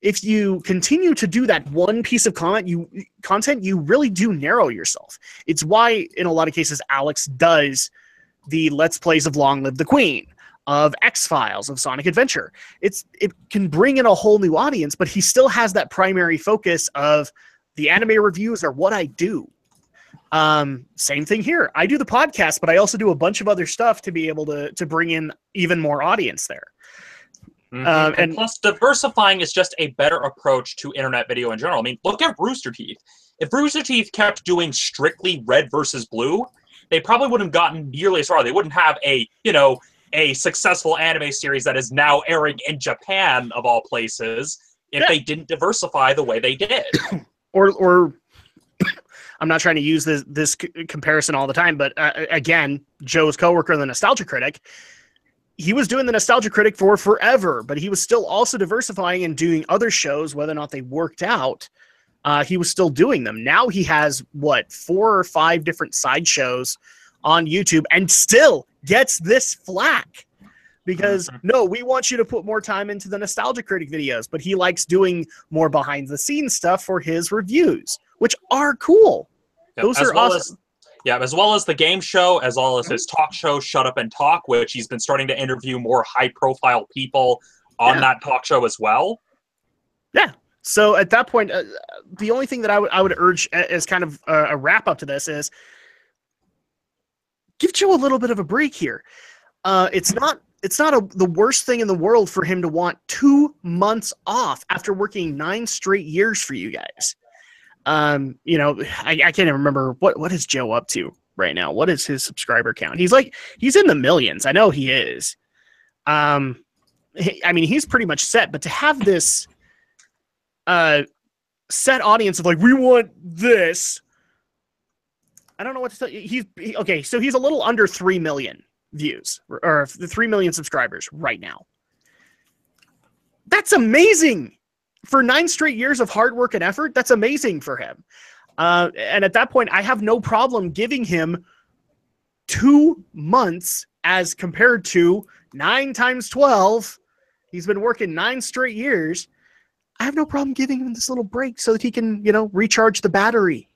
if you continue to do that one piece of content, you really do narrow yourself. It's why in a lot of cases Alex does the Let's Plays of Long Live the Queen, of X-Files, of Sonic Adventure. It can bring in a whole new audience, but he still has that primary focus of the anime reviews are what I do. Same thing here. I do the podcast, but I also do a bunch of other stuff to be able to bring in even more audience there. Mm-hmm. And plus, diversifying is just a better approach to internet video in general. I mean, look at Rooster Teeth. If Rooster Teeth kept doing strictly red versus blue, they probably wouldn't have gotten nearly as far. They wouldn't have a successful anime series that is now airing in Japan, of all places, if they didn't diversify the way they did. Or I'm not trying to use this comparison all the time, but again, Joe's coworker, the Nostalgia Critic, he was doing the Nostalgia Critic for forever, but he was still also diversifying and doing other shows, whether or not they worked out. He was still doing them. Now he has, 4 or 5 different side shows on YouTube and still gets this flack. Because, no, we want you to put more time into the Nostalgia Critic videos, but he likes doing more behind-the-scenes stuff for his reviews, which are cool. Yep. Those are awesome. As well as the game show, as well as his talk show, Shut Up and Talk, which he's been starting to interview more high-profile people on that talk show as well. Yeah. So at that point, the only thing that I would urge as kind of a wrap-up to this is give Joe a little bit of a break here. It's not the worst thing in the world for him to want 2 months off after working 9 straight years for you guys. I can't even remember what is Joe up to right now. What is his subscriber count? He's in the millions. I know he is. He's pretty much set, but to have this set audience of we want this. I don't know what to tell you. Okay, so he's a little under 3 million views or 3 million subscribers right now. That's amazing. For 9 straight years of hard work and effort, that's amazing for him. And at that point, I have no problem giving him 2 months as compared to 9 times 12. He's been working 9 straight years. I have no problem giving him this little break so that he can, recharge the battery.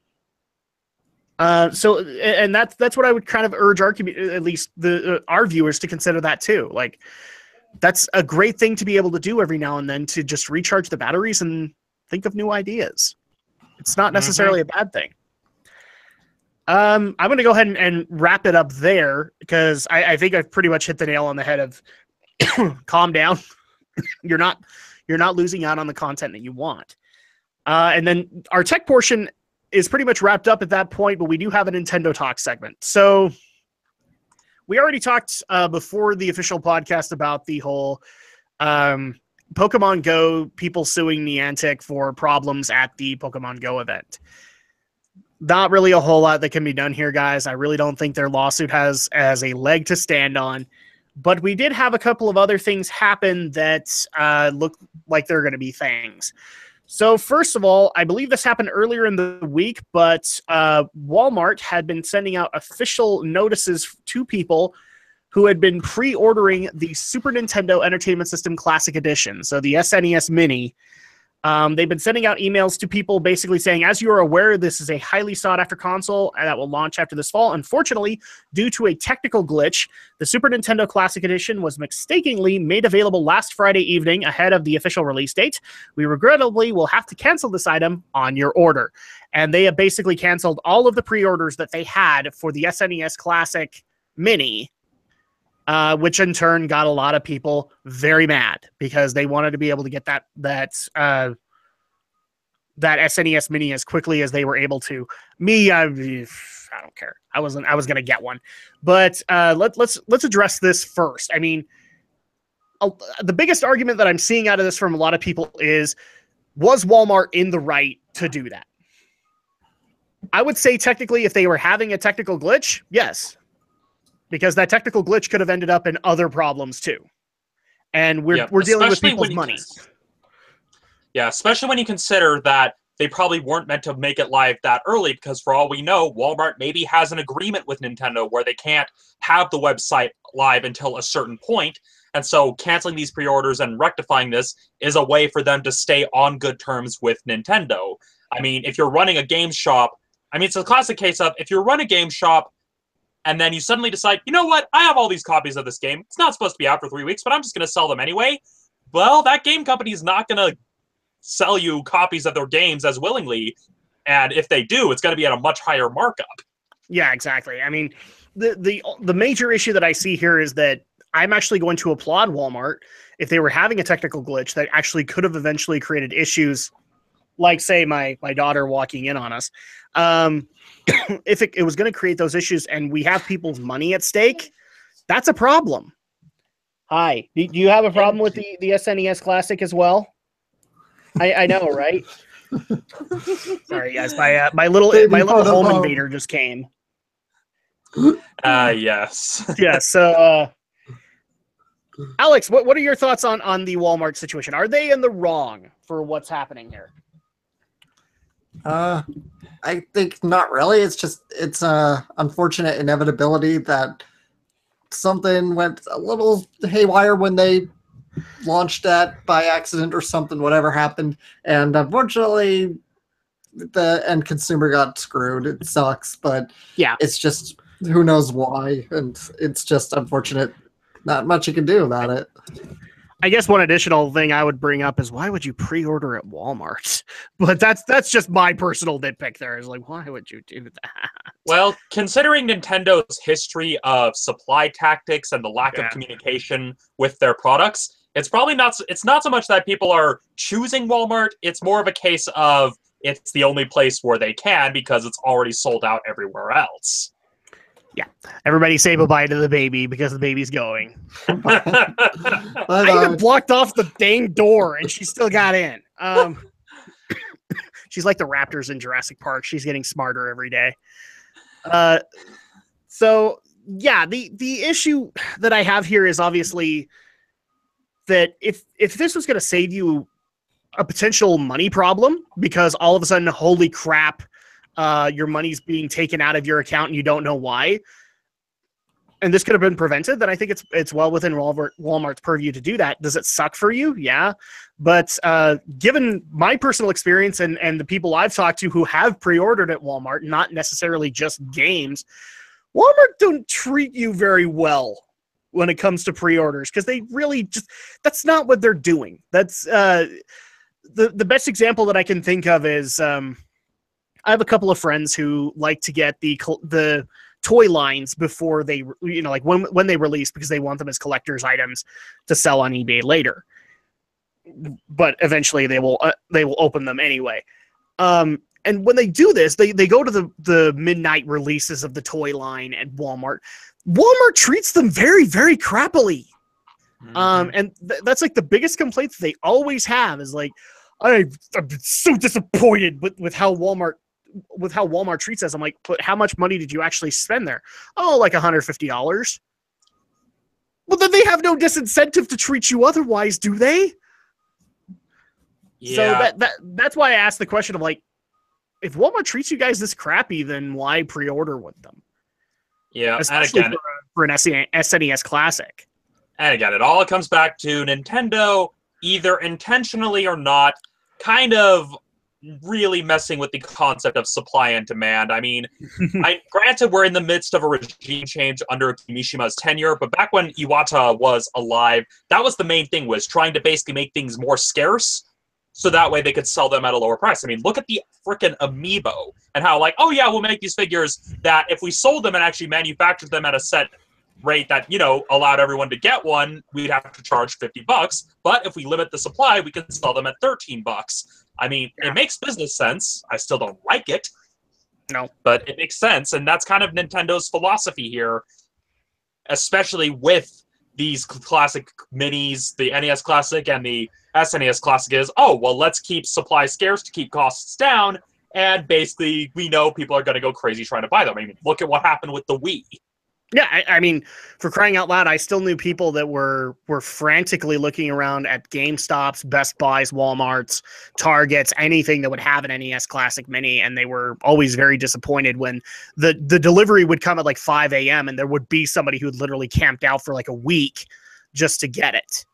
And that's what I would kind of urge our community, at least our viewers, to consider that too. That's a great thing to be able to do every now and then, to just recharge the batteries and think of new ideas. It's not necessarily a bad thing. I'm going to go ahead and wrap it up there, because I think I've pretty much hit the nail on the head of calm down. You're not losing out on the content that you want. And then our tech portion is pretty much wrapped up at that point, but we do have a Nintendo Talk segment. So we already talked before the official podcast about the whole Pokemon Go, people suing Niantic for problems at the Pokemon Go event. Not really a whole lot that can be done here, guys. I really don't think their lawsuit has a leg to stand on. But we did have a couple of other things happen that look like they're going to be things. So first of all, I believe this happened earlier in the week, but Walmart had been sending out official notices to people who had been pre-ordering the Super Nintendo Entertainment System Classic Edition, so the SNES Mini. They've been sending out emails to people basically saying, as you are aware, this is a highly sought-after console that will launch after this fall. Unfortunately, due to a technical glitch, the Super Nintendo Classic Edition was mistakenly made available last Friday evening ahead of the official release date. We regrettably will have to cancel this item on your order. And they have basically canceled all of the pre-orders that they had for the SNES Classic Mini, which in turn got a lot of people very mad because they wanted to be able to get that SNES Mini as quickly as they were able to. Me, I don't care. I was going to get one, but let's address this first. I mean, the biggest argument that I'm seeing out of this from a lot of people is, was Walmart in the right to do that? I would say technically, if they were having a technical glitch, yes. Because that technical glitch could have ended up in other problems too. And we're dealing with people's money. Yeah, especially when you consider that they probably weren't meant to make it live that early, because for all we know, Walmart maybe has an agreement with Nintendo where they can't have the website live until a certain point. And so canceling these pre-orders and rectifying this is a way for them to stay on good terms with Nintendo. I mean, if you're running a game shop, I mean, it's a classic case of if you run a game shop and then you suddenly decide, you know what, I have all these copies of this game. It's not supposed to be out for 3 weeks, but I'm just going to sell them anyway. Well, that game company is not going to sell you copies of their games as willingly. And if they do, it's going to be at a much higher markup. Yeah, exactly. I mean, the major issue that I see here is that I'm actually going to applaud Walmart if they were having a technical glitch that actually could have eventually created issues, like, say, my daughter walking in on us. If it was going to create those issues and we have people's money at stake, that's a problem. Hi. Do you have a problem with the SNES Classic as well? I know, right? Sorry, guys. My little home invader just came. Yes. Yeah, so Alex, what are your thoughts on the Walmart situation? Are they in the wrong for what's happening here? I think not really. It's a unfortunate inevitability that something went a little haywire when they launched that by accident or something, whatever happened. And unfortunately, the end consumer got screwed. It sucks, but yeah, it's just who knows why. And it's just unfortunate. Not much you can do about it. I guess one additional thing I would bring up is why would you pre-order at Walmart? But that's just my personal nitpick there. Is like, why would you do that? Well, considering Nintendo's history of supply tactics and the lack of communication with their products, it's probably not. It's not so much that people are choosing Walmart. It's more of a case of it's the only place where they can because it's already sold out everywhere else. Yeah, everybody say bye-bye to the baby because the baby's going. I even blocked off the dang door and she still got in. She's like the raptors in Jurassic Park. She's getting smarter every day. So yeah, the issue that I have here is obviously that if this was going to save you a potential money problem because all of a sudden, holy crap, your money's being taken out of your account and you don't know why, and this could have been prevented, then I think it's well within Walmart's purview to do that. Does it suck for you? Yeah. But given my personal experience and the people I've talked to who have pre-ordered at Walmart, not necessarily just games, Walmart don't treat you very well when it comes to pre-orders because they really just, that's not what they're doing. That's the best example that I can think of is I have a couple of friends who like to get the toy lines before they, like when they release because they want them as collector's items to sell on eBay later. But eventually they will open them anyway. And when they do this, they go to the midnight releases of the toy line at Walmart. Walmart treats them very, very crappily. Mm-hmm. And that's like the biggest complaints they always have is like, I'm so disappointed with how Walmart treats us. I'm like, but how much money did you actually spend there? Oh, like $150. Well, then they have no disincentive to treat you otherwise, do they? Yeah. So that's why I asked the question of like, if Walmart treats you guys this crappy, then why pre-order with them? Yeah, especially and again, for an SNES Classic. And again, it all comes back to Nintendo, either intentionally or not, kind of really messing with the concept of supply and demand. I mean, granted, we're in the midst of a regime change under Kimishima's tenure, but back when Iwata was alive, that was the main thing, was trying to basically make things more scarce, so that way they could sell them at a lower price. I mean, look at the frickin' Amiibo, and how like, oh yeah, we'll make these figures that if we sold them and actually manufactured them at a set rate that, allowed everyone to get one, we'd have to charge $50. But if we limit the supply, we can sell them at $13. I mean, It makes business sense. I still don't like it. No. But it makes sense, and that's kind of Nintendo's philosophy here, especially with these classic minis, the NES Classic and the SNES Classic is, oh, well, let's keep supply scarce to keep costs down, and basically we know people are going to go crazy trying to buy them. I mean, look at what happened with the Wii. Yeah, I mean, for crying out loud, I still knew people that were frantically looking around at GameStops, Best Buys, Walmarts, Targets, anything that would have an NES Classic Mini, and they were always very disappointed when the delivery would come at like 5 a.m. and there would be somebody who had literally camped out for like a week just to get it.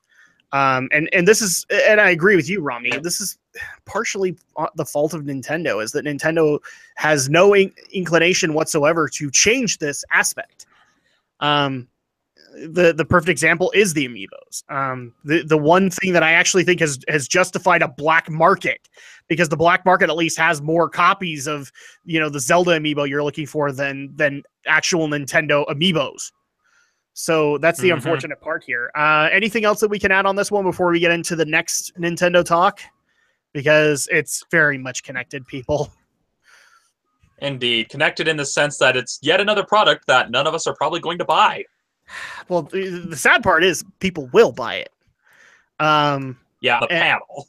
And this is, and I agree with you, Romney. This is partially the fault of Nintendo, is that Nintendo has no inclination whatsoever to change this aspect. The perfect example is the amiibos. The one thing that I actually think has justified a black market, because the black market at least has more copies of, the Zelda amiibo you're looking for than actual Nintendo amiibos. So that's the unfortunate part here. Anything else that we can add on this one before we get into the next Nintendo talk? Because it's very much connected, people. Indeed. Connected in the sense that it's yet another product that none of us are probably going to buy. Well, the sad part is people will buy it. Yeah, the panel.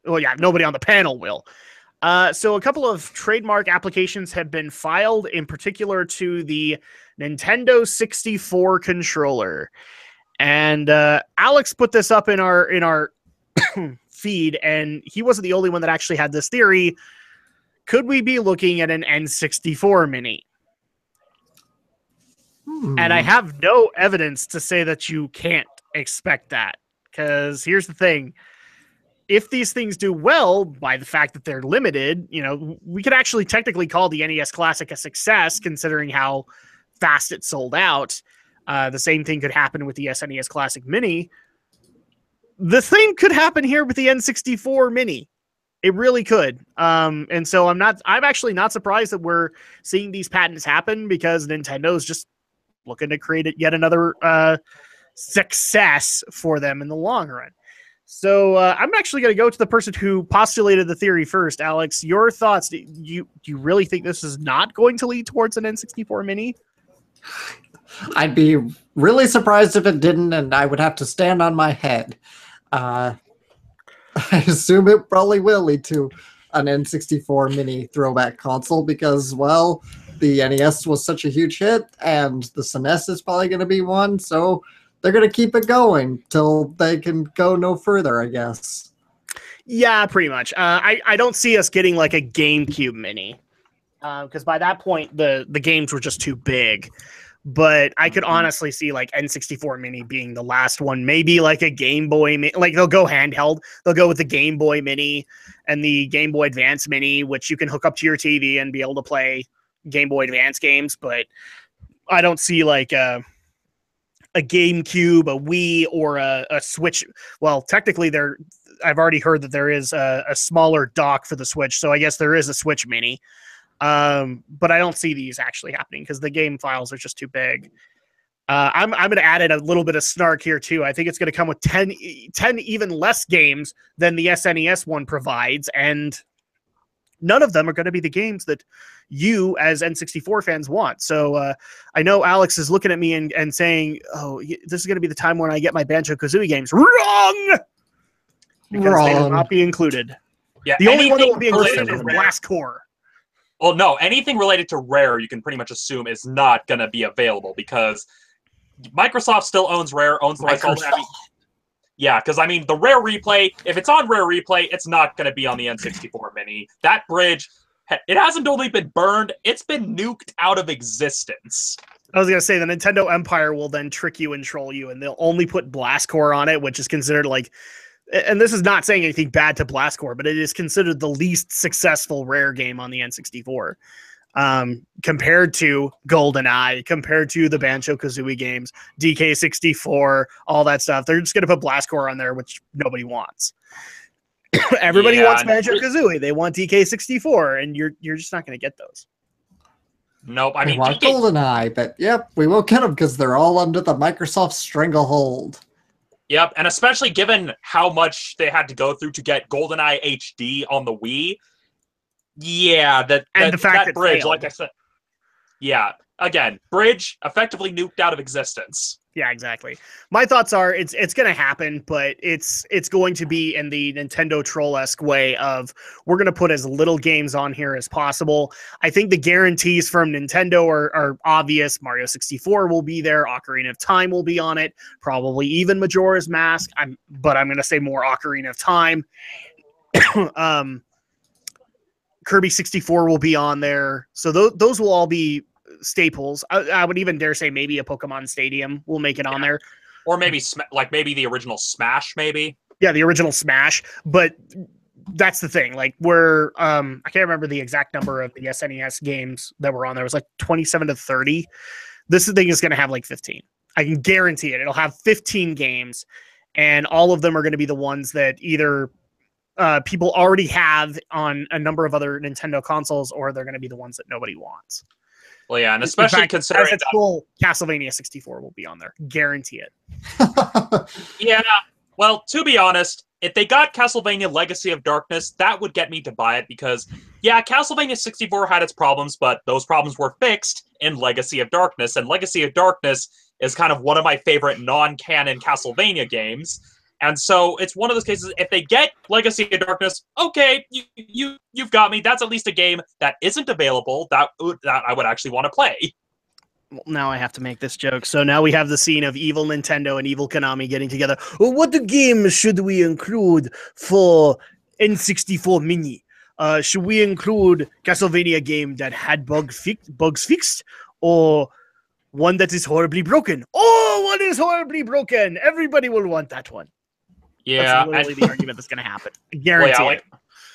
Well, yeah, nobody on the panel will. So a couple of trademark applications have been filed, in particular to the Nintendo 64 controller. And Alex put this up in our feed, and he wasn't the only one that actually had this theory. Could we be looking at an N64 mini? And I have no evidence to say that you can't expect that. Because here's the thing. If these things do well, by the fact that they're limited, we could actually technically call the NES Classic a success, considering how fast it sold out. The same thing could happen with the SNES Classic Mini. The same could happen here with the N64 Mini. It really could. And so I'm actually not surprised that we're seeing these patents happen, because Nintendo's just looking to create yet another success for them in the long run. So I'm actually going to go to the person who postulated the theory first. Alex, your thoughts. Do you really think this is not going to lead towards an N64 Mini? I'd be really surprised if it didn't, and I would have to stand on my head. I assume it probably will lead to an N64 Mini throwback console because, well, the NES was such a huge hit, and the SNES is probably going to be one, so they're going to keep it going till they can go no further, I guess. Yeah, pretty much. I don't see us getting like a GameCube Mini, because by that point, the games were just too big. But I could honestly see like N64 Mini being the last one. Maybe like a Game Boy, like they'll go handheld. They'll go with the Game Boy Mini and the Game Boy Advance Mini, which you can hook up to your TV and be able to play Game Boy Advance games. But I don't see like a GameCube, a Wii, or a Switch. Well, technically I've already heard that there is a smaller dock for the Switch. So I guess there is a Switch Mini. But I don't see these actually happening because the game files are just too big. I'm going to add in a little bit of snark here too. I think it's going to come with 10 even less games than the SNES one provides, and none of them are going to be the games that you as N64 fans want. So I know Alex is looking at me and saying, oh, this is going to be the time when I get my Banjo-Kazooie games. Wrong! Because they will not be included. Yeah, the only one that will be included is Blast Core. Well, no, anything related to Rare, you can pretty much assume is not going to be available because Microsoft still owns Rare, owns the rights. Yeah, because, I mean, the Rare Replay, if it's on Rare Replay, it's not going to be on the N64 Mini. That bridge, it hasn't only been burned, it's been nuked out of existence. I was going to say, the Nintendo Empire will then trick you and troll you, and they'll only put Blast Core on it, which is considered like... And this is not saying anything bad to Blast Core, but it is considered the least successful Rare game on the N64. Compared to GoldenEye, compared to the Banjo-Kazooie games, DK64, all that stuff. They're just going to put Blast Core on there, which nobody wants. Everybody wants Banjo-Kazooie. They want DK64, and you're just not going to get those. Nope. I mean, want GoldenEye, but yep, we won't get them because they're all under the Microsoft stranglehold. Yep, and especially given how much they had to go through to get GoldenEye HD on the Wii. Yeah, that bridge, like I said. Yeah, again, bridge effectively nuked out of existence. Yeah, exactly. My thoughts are it's going to happen, but it's going to be in the Nintendo troll-esque way of we're going to put as little games on here as possible. I think the guarantees from Nintendo are obvious. Mario 64 will be there. Ocarina of Time will be on it. Probably even Majora's Mask. But I'm going to say more Ocarina of Time. Kirby 64 will be on there. So those will all be staples. I would even dare say maybe a Pokemon Stadium will make it on there. Or maybe maybe the original Smash, maybe. Yeah, the original Smash. But that's the thing. Like I can't remember the exact number of the SNES games that were on there. It was like 27 to 30. This thing is going to have like 15. I can guarantee it. It'll have 15 games, and all of them are going to be the ones that either people already have on a number of other Nintendo consoles, or they're going to be the ones that nobody wants. Well, yeah, and especially considering as it's full, Castlevania 64 will be on there. Guarantee it. Yeah, well, to be honest, if they got Castlevania Legacy of Darkness, that would get me to buy it because, yeah, Castlevania 64 had its problems, but those problems were fixed in Legacy of Darkness, and Legacy of Darkness is kind of one of my favorite non-canon Castlevania games. And so it's one of those cases, if they get Legacy of Darkness, okay, you've got me. That's at least a game that isn't available that I would actually want to play. Well, now I have to make this joke. So now we have the scene of evil Nintendo and evil Konami getting together. Well, what games should we include for N64 Mini? Should we include Castlevania game that had bugs fixed? Or one that is horribly broken? Oh, one is horribly broken. Everybody will want that one. Yeah, that's literally the argument that's going to happen. I guarantee it.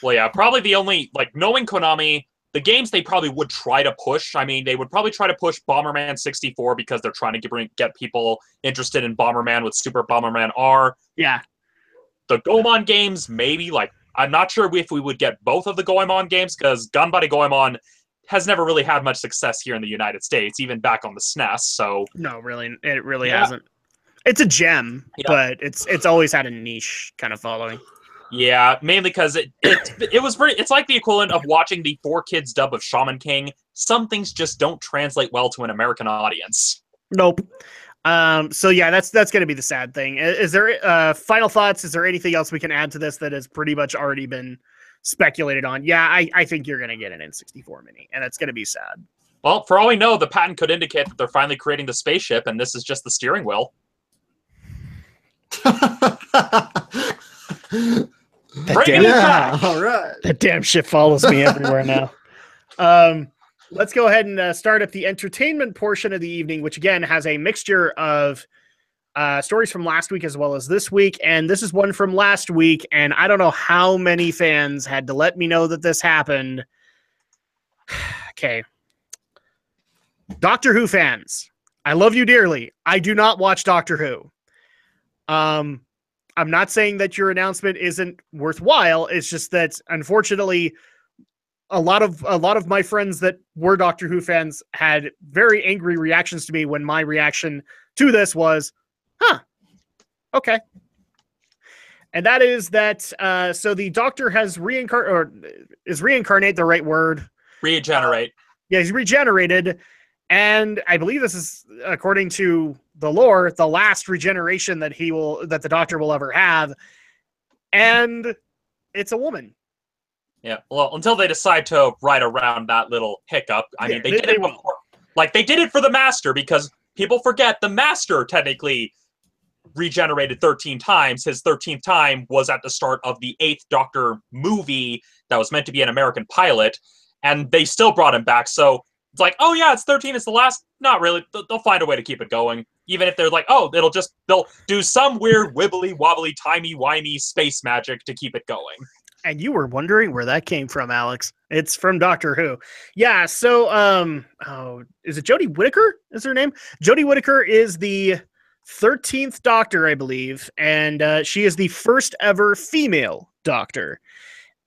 Well, yeah, probably the only, knowing Konami, the games they probably would try to push, I mean, they would probably try to push Bomberman 64 because they're trying to get people interested in Bomberman with Super Bomberman R. Yeah. The Goemon games, maybe, I'm not sure if we would get both of the Goemon games because Gunbody Goemon has never really had much success here in the United States, even back on the SNES, so... No, really, it really hasn't. It's a gem, but it's always had a niche kind of following. Yeah, mainly because it was very. It's like the equivalent of watching the 4Kids dub of Shaman King. Some things just don't translate well to an American audience. Nope. So yeah, that's going to be the sad thing. Is there final thoughts? Is there anything else we can add to this that has pretty much already been speculated on? Yeah, I think you're going to get an N64 Mini, and it's going to be sad. Well, for all we know, the patent could indicate that they're finally creating the spaceship, and this is just the steering wheel. All right. That damn shit follows me everywhere now. Let's go ahead and start up the entertainment portion of the evening, which again has a mixture of stories from last week as well as this week. And this is one from last week, and I don't know how many fans had to let me know that this happened. Okay. Doctor Who fans, I love you dearly. I do not watch Doctor Who. I'm not saying that your announcement isn't worthwhile. It's just that, unfortunately, a lot of my friends that were Doctor Who fans had very angry reactions to me when my reaction to this was, huh, okay. And that is that, so the Doctor has is reincarnate the right word? Regenerate. Yeah, he's regenerated. And I believe this is, according to the lore, the last regeneration that the Doctor will ever have. And it's a woman. Yeah, well, until they decide to ride around that little hiccup. I mean, they did it before. They did it for the Master, because people forget the Master technically regenerated 13 times. His 13th time was at the start of the 8th Doctor movie that was meant to be an American pilot, and they still brought him back, so it's like, oh yeah, it's 13, it's the last. Not really. They'll find a way to keep it going. Even if they're like, oh, they'll do some weird wibbly wobbly timey-wimey space magic to keep it going. And you were wondering where that came from, Alex. It's from Doctor Who. Yeah, so is it Jodie Whittaker is her name? Jodie Whittaker is the 13th Doctor, I believe, and she is the first ever female Doctor.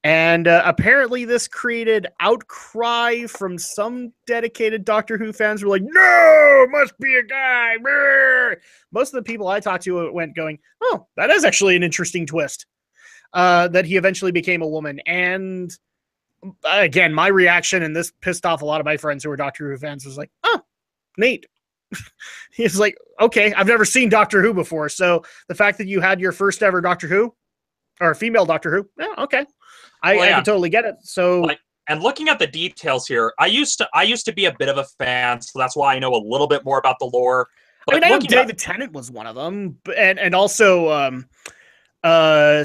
And apparently this created outcry from some dedicated Doctor Who fans who were like, no, must be a guy. Brr. Most of the people I talked to went going, oh, that is actually an interesting twist, that he eventually became a woman. And again, my reaction, and this pissed off a lot of my friends who were Doctor Who fans, was like, oh, neat. He's like, okay, I've never seen Doctor Who before. So the fact that you had your first ever Doctor Who or female Doctor Who, yeah, okay. I can totally get it. So and looking at the details here, I used to be a bit of a fan, so that's why I know a little bit more about the lore. But I know David Tennant was one of them, and also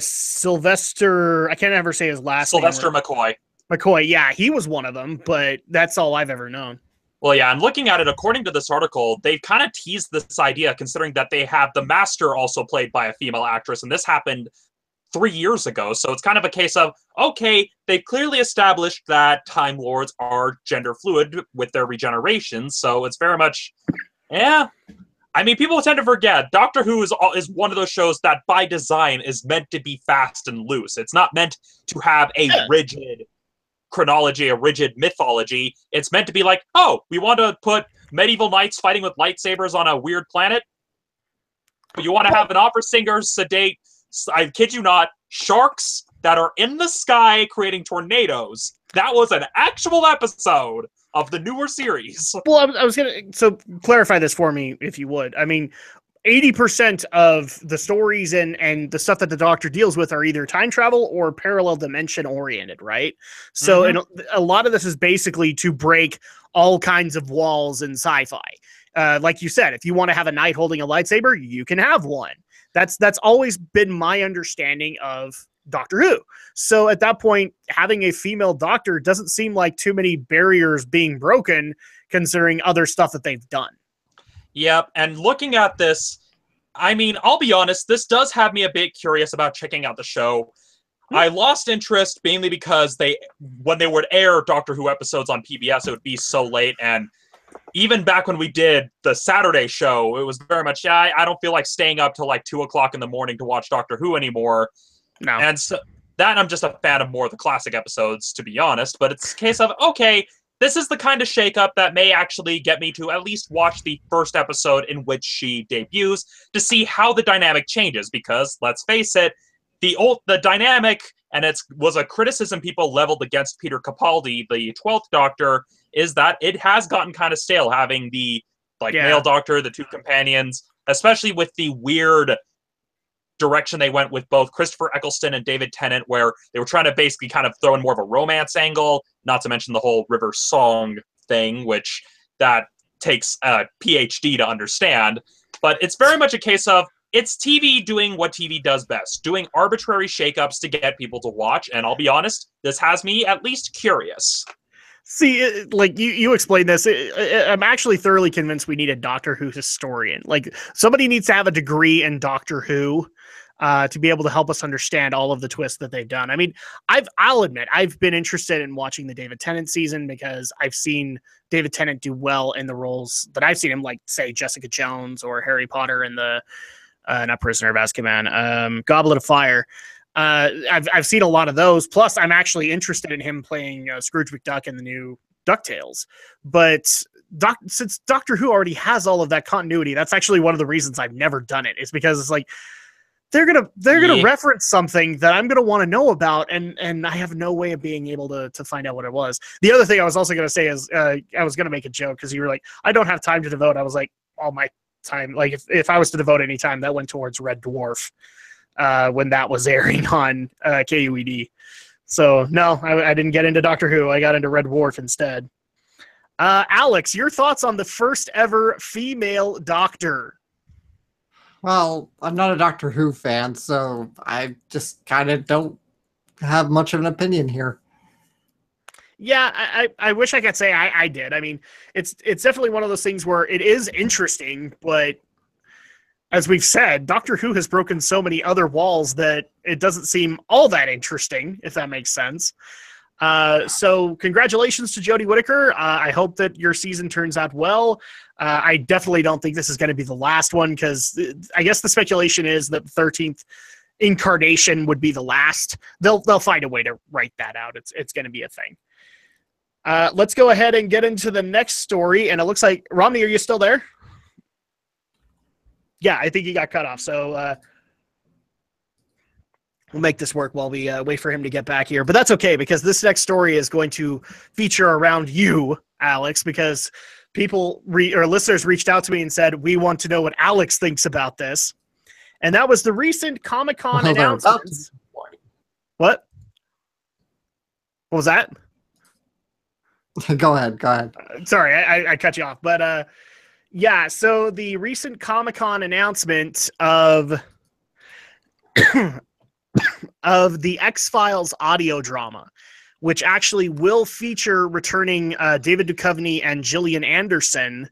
Sylvester, I can't ever say his last name. Sylvester McCoy. McCoy, yeah, he was one of them, but that's all I've ever known. Well, yeah, and looking at it, according to this article, they've kind of teased this idea, considering that they have the Master also played by a female actress, and this happened 3 years ago. So it's kind of a case of, okay, they've clearly established that Time Lords are gender fluid with their regeneration, so it's very much, yeah. I mean, people tend to forget, Doctor Who is one of those shows that by design is meant to be fast and loose. It's not meant to have a rigid chronology, a rigid mythology. It's meant to be like, oh, we want to put medieval knights fighting with lightsabers on a weird planet. You want to have an opera singer sedate, I kid you not, sharks that are in the sky creating tornadoes. That was an actual episode of the newer series. Well, I was going to, so clarify this for me, if you would. I mean, 80% of the stories and the stuff that the Doctor deals with are either time travel or parallel dimension oriented, right? So a lot of this is basically to break all kinds of walls in sci-fi. Like you said, if you want to have a knight holding a lightsaber, you can have one. That's always been my understanding of Doctor Who. So at that point, having a female Doctor doesn't seem like too many barriers being broken, considering other stuff that they've done. Yep, and looking at this, I mean, I'll be honest, this does have me a bit curious about checking out the show. I lost interest mainly because when they would air Doctor Who episodes on PBS, it would be so late, and even back when we did the Saturday show, it was very much, I don't feel like staying up till like 2 o'clock in the morning to watch Doctor Who anymore. No. And so that I'm just a fan of more of the classic episodes, to be honest, but it's a case of, okay, this is the kind of shakeup that may actually get me to at least watch the first episode in which she debuts to see how the dynamic changes. Because let's face it, the dynamic, and it was a criticism people leveled against Peter Capaldi, the 12th Doctor, is that it has gotten kind of stale having the male Doctor, the two companions, especially with the weird direction they went with both Christopher Eccleston and David Tennant, where they were trying to basically kind of throw in more of a romance angle, not to mention the whole River Song thing, which that takes a PhD to understand. But it's very much a case of, it's TV doing what TV does best, doing arbitrary shakeups to get people to watch, and I'll be honest, this has me at least curious. See, like you explained this, I'm actually thoroughly convinced we need a Doctor Who historian. Like, somebody needs to have a degree in Doctor Who to be able to help us understand all of the twists that they've done. I mean, I'll admit, I've been interested in watching the David Tennant season because I've seen David Tennant do well in the roles that I've seen him, like, say, Jessica Jones or Harry Potter in the, not Prisoner of Azkaban, Goblet of Fire. I've seen a lot of those. Plus, I'm actually interested in him playing Scrooge McDuck in the new DuckTales. But since Doctor Who already has all of that continuity, that's actually one of the reasons I've never done it. Is because it's like they're gonna reference something that I'm gonna want to know about, and I have no way of being able to find out what it was. The other thing I was also gonna say is I was gonna make a joke because you were like, I don't have time to devote. I was like, all my time, like if I was to devote any time, that went towards Red Dwarf. When that was airing on KUED. So, no, I didn't get into Doctor Who. I got into Red Dwarf instead. Alex, your thoughts on the first ever female Doctor? Well, I'm not a Doctor Who fan, so I just kind of don't have much of an opinion here. Yeah, I wish I could say I did. I mean, it's definitely one of those things where it is interesting, but as we've said, Doctor Who has broken so many other walls that it doesn't seem all that interesting, if that makes sense. So congratulations to Jodie Whittaker. I hope that your season turns out well. I definitely don't think this is going to be the last one, because I guess the speculation is that the 13th incarnation would be the last. They'll find a way to write that out. It's going to be a thing. Let's go ahead and get into the next story. And it looks like, Romney, are you still there? Yeah, I think he got cut off. So we'll make this work while we wait for him to get back here. But that's okay, because this next story is going to feature around you, Alex, because or listeners reached out to me and said, we want to know what Alex thinks about this. And that was the recent Comic-Con announcements. What was that? Go ahead. Sorry, I cut you off. But yeah, so the recent Comic-Con announcement of of the X-Files audio drama, which actually will feature returning David Duchovny and Gillian Anderson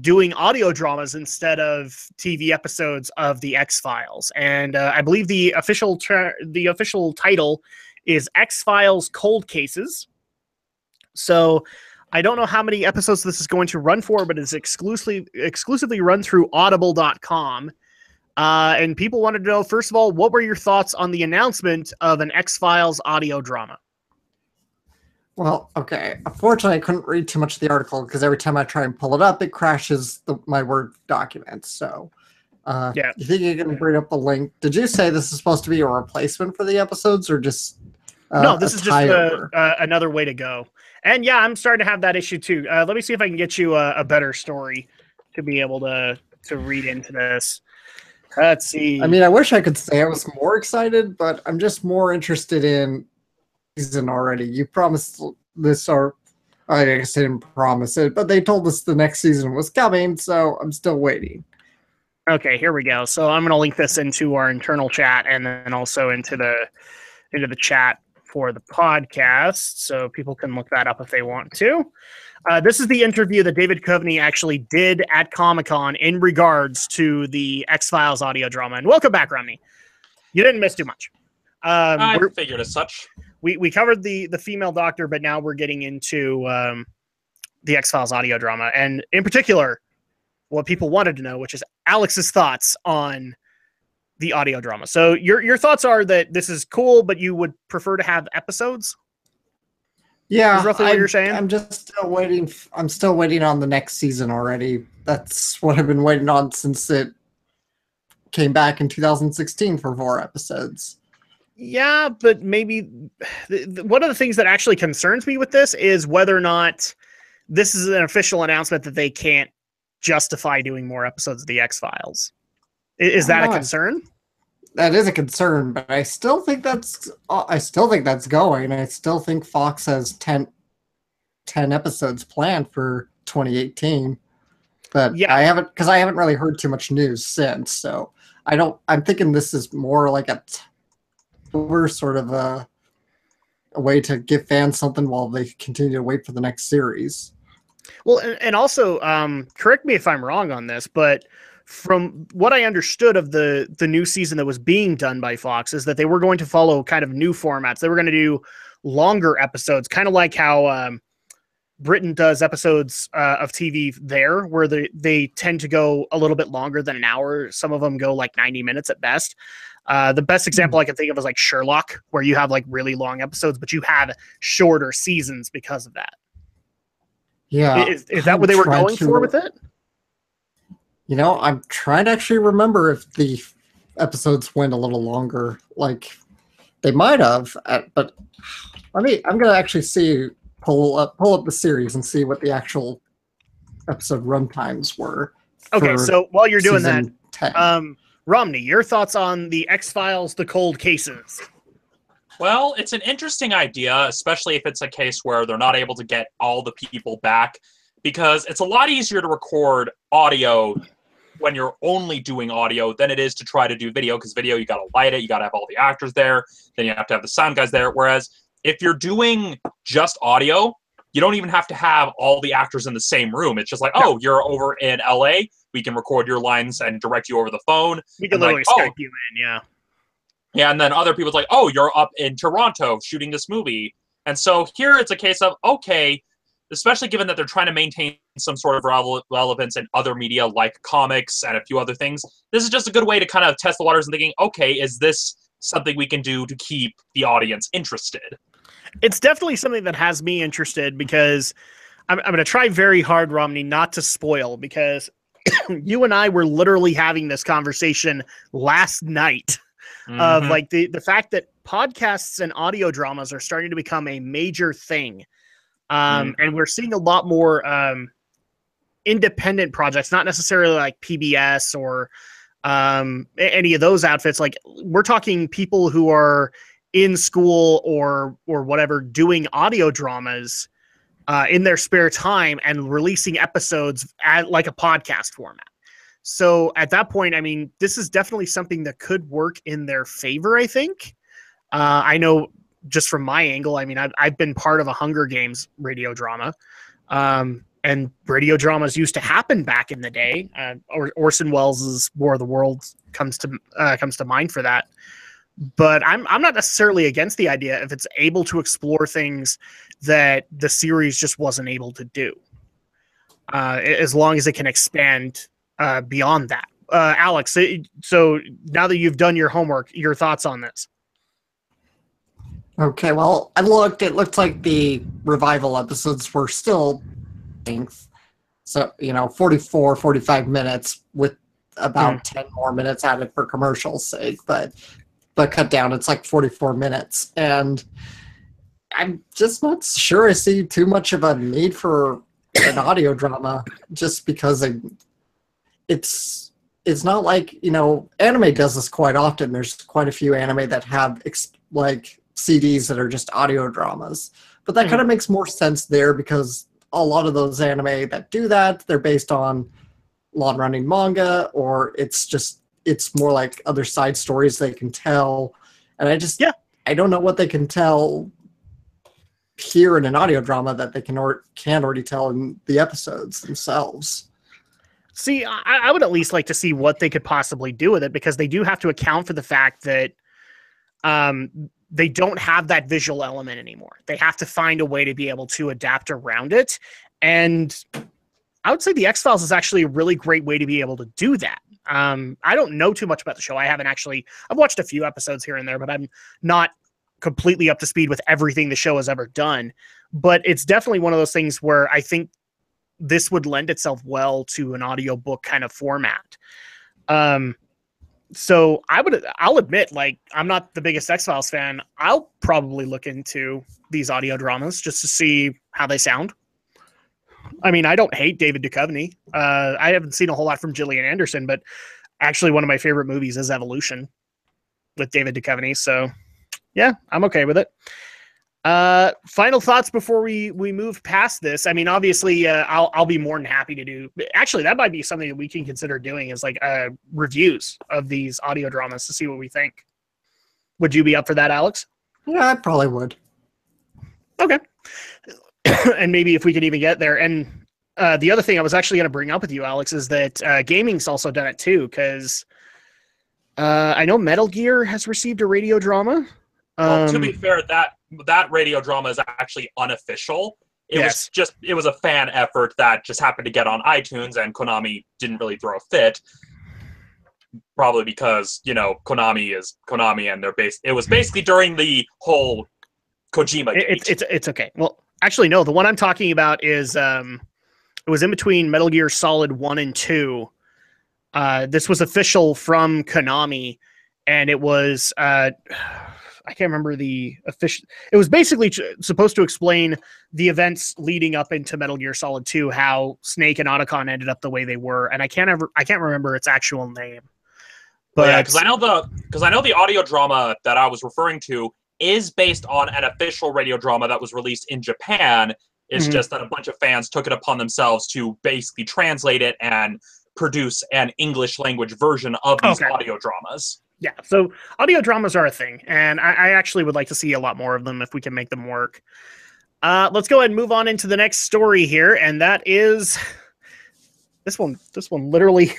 doing audio dramas instead of TV episodes of the X-Files. And I believe the official title is X-Files Cold Cases. So I don't know how many episodes this is going to run for, but it's exclusively run through audible.com. And people wanted to know, first of all, what were your thoughts on the announcement of an X-Files audio drama? Well, okay. Unfortunately, I couldn't read too much of the article because every time I try and pull it up, it crashes my Word documents. So, yeah. You think you can bring up the link? Did you say this is supposed to be a replacement for the episodes, or just no? This is just another way to go. And yeah, I'm starting to have that issue too. Let me see if I can get you a better story to be able to read into this. Let's see. I mean, I wish I could say I was more excited, but I'm just more interested in season already. You promised this, or I guess I didn't promise it, but they told us the next season was coming, so I'm still waiting. Okay, here we go. So I'm going to link this into our internal chat and then also into the chat for the podcast, so people can look that up if they want to. This is the interview that David Duchovny actually did at Comic-Con in regards to the X-Files audio drama. And welcome back, Romney. You didn't miss too much. I figured as such. We covered the female doctor, but now we're getting into the X-Files audio drama. And in particular, what people wanted to know, which is Alex's thoughts on the audio drama. So your thoughts are that this is cool, but you would prefer to have episodes? Yeah, is roughly what you're saying? I'm just still waiting. I'm still waiting on the next season already. That's what I've been waiting on since it came back in 2016 for 4 episodes. Yeah, but maybe one of the things that actually concerns me with this is whether or not this is an official announcement that they can't justify doing more episodes of the X-Files. Is that a concern? That is a concern, but I still think that's going. I still think Fox has 10 episodes planned for 2018. But yeah, I haven't really heard too much news since. So I'm thinking this is more like a sort of a way to give fans something while they continue to wait for the next series. Well, and also, correct me if I'm wrong on this, but from what I understood of the new season that was being done by Fox is that they were going to follow kind of new formats. They were going to do longer episodes, kind of like how Britain does episodes of TV there, where they tend to go a little bit longer than an hour. Some of them go like 90 minutes at best. The best example I can think of is like Sherlock, where you have like really long episodes, but you have shorter seasons because of that. Yeah. Is that what they were going for with it? You know, I'm trying to actually remember if the episodes went a little longer. Like, they might have, but I'm going to actually pull up the series and see what the actual episode runtimes were. Okay, so while you're doing that, 10. Romney, your thoughts on the X-Files, the cold cases? Well, it's an interesting idea, especially if it's a case where they're not able to get all the people back, because it's a lot easier to record audio when you're only doing audio than it is to try to do video, because video, you got to light it, you got to have all the actors there, then you have to have the sound guys there. Whereas if you're doing just audio, you don't even have to have all the actors in the same room. It's just like, oh, you're over in LA, we can record your lines and direct you over the phone. We can literally Skype you in, yeah. Yeah, and then other people's like, oh, you're up in Toronto shooting this movie. And so here it's a case of, okay, especially given that they're trying to maintain some sort of relevance in other media like comics and a few other things, this is just a good way to kind of test the waters and thinking, okay, is this something we can do to keep the audience interested? It's definitely something that has me interested, because I'm going to try very hard, Romney, not to spoil, because you and I were literally having this conversation last night of like the fact that podcasts and audio dramas are starting to become a major thing And we're seeing a lot more independent projects, not necessarily like PBS or any of those outfits. Like, we're talking people who are in school or whatever doing audio dramas in their spare time and releasing episodes at like a podcast format. So at that point, I mean, this is definitely something that could work in their favor, I think. I know just from my angle, I mean, I've been part of a Hunger Games radio drama. And radio dramas used to happen back in the day. Orson Welles' War of the Worlds comes to mind for that. But I'm not necessarily against the idea if it's able to explore things that the series just wasn't able to do. As long as it can expand beyond that. Alex, so now that you've done your homework, your thoughts on this? Okay, well, I looked. It looked like the revival episodes were still length. So, 44, 45 minutes with about 10 more minutes added for commercial's sake. But cut down, it's like 44 minutes. And I'm just not sure I see too much of a need for an audio drama just because it's not like, anime does this quite often. There's quite a few anime that have like CDs that are just audio dramas. But that kind of makes more sense there because a lot of those anime that do that, they're based on long-running manga, or it's more like other side stories they can tell. And I don't know what they can tell here in an audio drama that they can already tell in the episodes themselves. See, I would at least like to see what they could possibly do with it, because they do have to account for the fact that they don't have that visual element anymore. They have to find a way to be able to adapt around it. And I would say the X-Files is actually a really great way to be able to do that. I don't know too much about the show. I've watched a few episodes here and there, but I'm not completely up to speed with everything the show has ever done. But it's definitely one of those things where I think this would lend itself well to an audiobook kind of format. So I'll admit, like, I'm not the biggest X-Files fan. I'll probably look into these audio dramas just to see how they sound. I mean, I don't hate David Duchovny. I haven't seen a whole lot from Gillian Anderson, but actually one of my favorite movies is Evolution with David Duchovny. So yeah, I'm okay with it. Final thoughts before we move past this. I mean, obviously, I'll be more than happy to do. Actually, that might be something that we can consider doing, is like reviews of these audio dramas to see what we think. Would you be up for that, Alex? Yeah, I probably would. Okay. And maybe if we could even get there. And the other thing I was actually going to bring up with you, Alex, is that gaming's also done it too, because I know Metal Gear has received a radio drama. Well, to be fair, that radio drama is actually unofficial. It was a fan effort that just happened to get on iTunes, and Konami didn't really throw a fit. Probably because, Konami is Konami, and it was basically during the whole Kojima gate. It's okay. Well, actually, no. The one I'm talking about is it was in between Metal Gear Solid 1 and 2. This was official from Konami, and it was I can't remember the official. It was basically supposed to explain the events leading up into Metal Gear Solid 2, how Snake and Otacon ended up the way they were, and I can't remember its actual name. But yeah, because I know the audio drama that I was referring to is based on an official radio drama that was released in Japan. It's just that a bunch of fans took it upon themselves to basically translate it and produce an English language version of these audio dramas. Yeah, so audio dramas are a thing, and I actually would like to see a lot more of them if we can make them work. Let's go ahead and move on into the next story here, and that is this one. This one literally,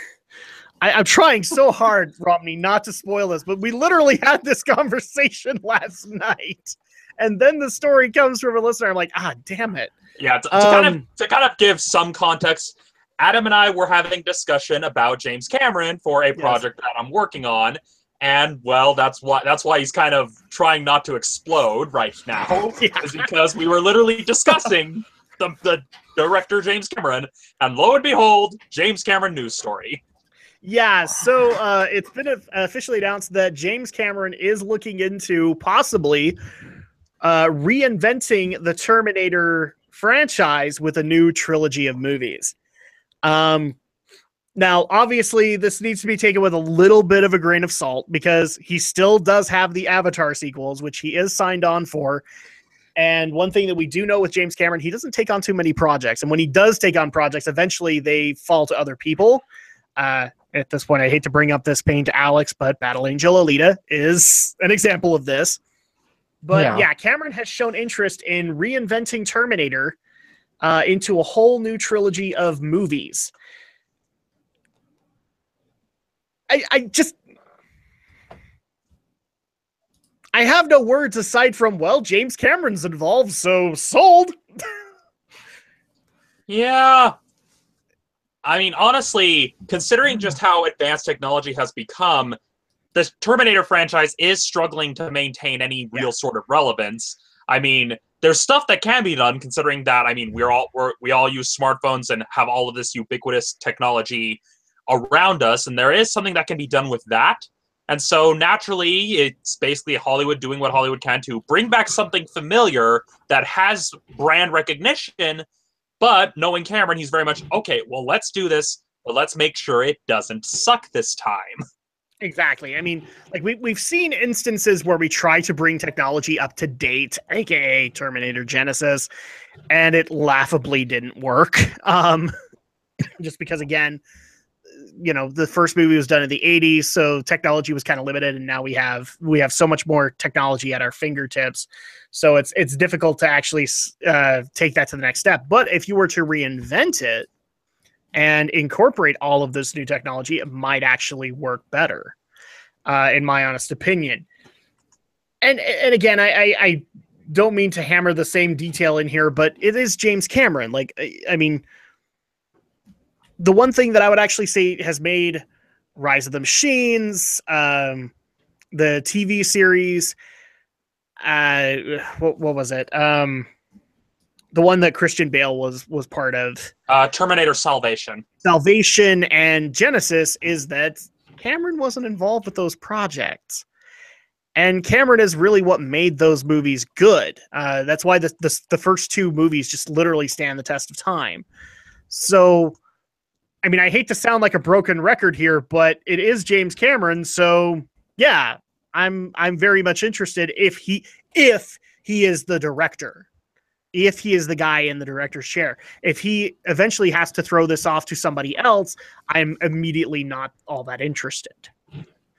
I'm trying so hard, Romney, not to spoil this, but we literally had this conversation last night, and then the story comes from a listener. I'm like, damn it. Yeah, to kind of give some context, Adam and I were having discussion about James Cameron for a project that I'm working on. And, well, that's why he's kind of trying not to explode right now, is because we were literally discussing the director James Cameron, and lo and behold, James Cameron news story. Yeah, so it's been officially announced that James Cameron is looking into possibly reinventing the Terminator franchise with a new trilogy of movies. Now, obviously, this needs to be taken with a little bit of a grain of salt because he still does have the Avatar sequels, which he is signed on for. And one thing that we do know with James Cameron, he doesn't take on too many projects. And when he does take on projects, eventually they fall to other people. At this point, I hate to bring up this pain to Alex, but Battle Angel Alita is an example of this. But yeah, Cameron has shown interest in reinventing Terminator into a whole new trilogy of movies. I have no words aside from, well, James Cameron's involved, so sold. Yeah. I mean, honestly, considering just how advanced technology has become, the Terminator franchise is struggling to maintain any real sort of relevance. I mean, there's stuff that can be done, considering that, I mean, we all use smartphones and have all of this ubiquitous technology around us, and there is something that can be done with that. And so naturally, it's basically Hollywood doing what Hollywood can to bring back something familiar that has brand recognition, but knowing Cameron, he's very much, okay, well, let's do this, but let's make sure it doesn't suck this time. Exactly. I mean, like we've seen instances where we try to bring technology up to date, aka Terminator Genesis, and it laughably didn't work. Just because, again, you know, the first movie was done in the 80s, so technology was kind of limited, and now we have so much more technology at our fingertips. So it's difficult to actually take that to the next step. But if you were to reinvent it and incorporate all of this new technology, it might actually work better, in my honest opinion. And again, I don't mean to hammer the same detail in here, but it is James Cameron. Like, I mean, the one thing that I would actually say has made Rise of the Machines, the TV series, what was it? The one that Christian Bale was part of, Terminator Salvation and Genesis, is that Cameron wasn't involved with those projects. And Cameron is really what made those movies good. That's why the first two movies just literally stand the test of time. So, I mean, I hate to sound like a broken record here, but it is James Cameron. So yeah, I'm very much interested if he is the director, if he is the guy in the director's chair. If he eventually has to throw this off to somebody else, I'm immediately not all that interested.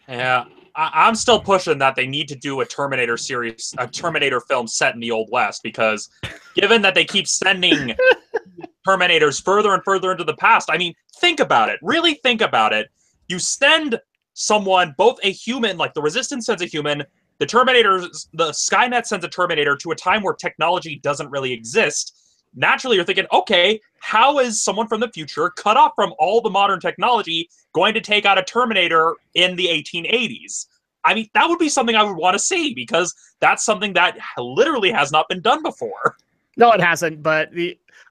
Yeah, I'm still pushing that they need to do a Terminator series, a Terminator film set in the Old West, because given that they keep sending Terminators further and further into the past, I mean, think about it. Really think about it. You send someone, both a human, like the Resistance sends a human, the Skynet sends a Terminator to a time where technology doesn't really exist. Naturally, you're thinking, okay, how is someone from the future, cut off from all the modern technology, going to take out a Terminator in the 1880s? I mean, that would be something I would want to see, because that's something that literally has not been done before. No, it hasn't, but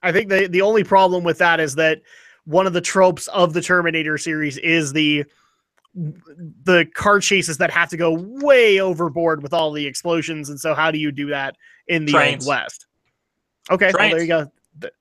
I think the only problem with that is that one of the tropes of the Terminator series is the car chases that have to go way overboard with all the explosions, and so how do you do that in the Old West? Okay, well, there you go.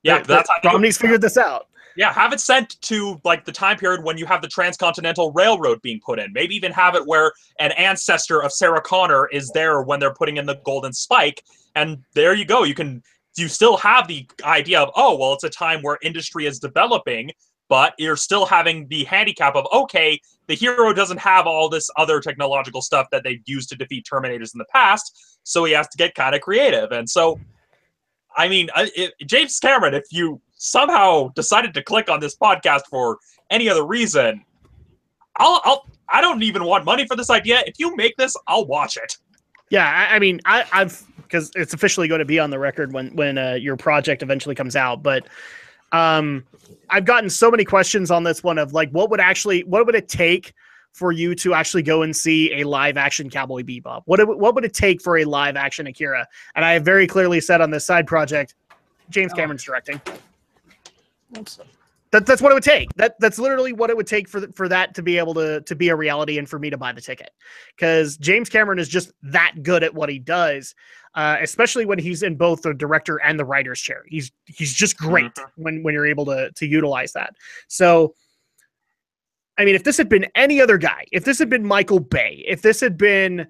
Yeah, that's how Romney's figured this out. Yeah, have it sent to like the time period when you have the Transcontinental Railroad being put in. Maybe even have it where an ancestor of Sarah Connor is there when they're putting in the Golden Spike, and there you go. You still have the idea of, oh, well, it's a time where industry is developing, but you're still having the handicap of, okay, the hero doesn't have all this other technological stuff that they've used to defeat Terminators in the past, so he has to get kind of creative. And so, I mean, James Cameron, if you somehow decided to click on this podcast for any other reason, I don't even want money for this idea. If you make this, I'll watch it. Yeah, I mean, I've, because it's officially going to be on the record when your project eventually comes out, but I've gotten so many questions on this one of like, what would it take for you to actually go and see a live action Cowboy Bebop? What would it take for a live action Akira? And I have very clearly said on this side project, James Cameron's directing. That's what it would take. That's literally what it would take for that to be able to be a reality and for me to buy the ticket. Because James Cameron is just that good at what he does, especially when he's in both the director and the writer's chair. He's just great when you're able to utilize that. So, I mean, if this had been any other guy, if this had been Michael Bay, if this had been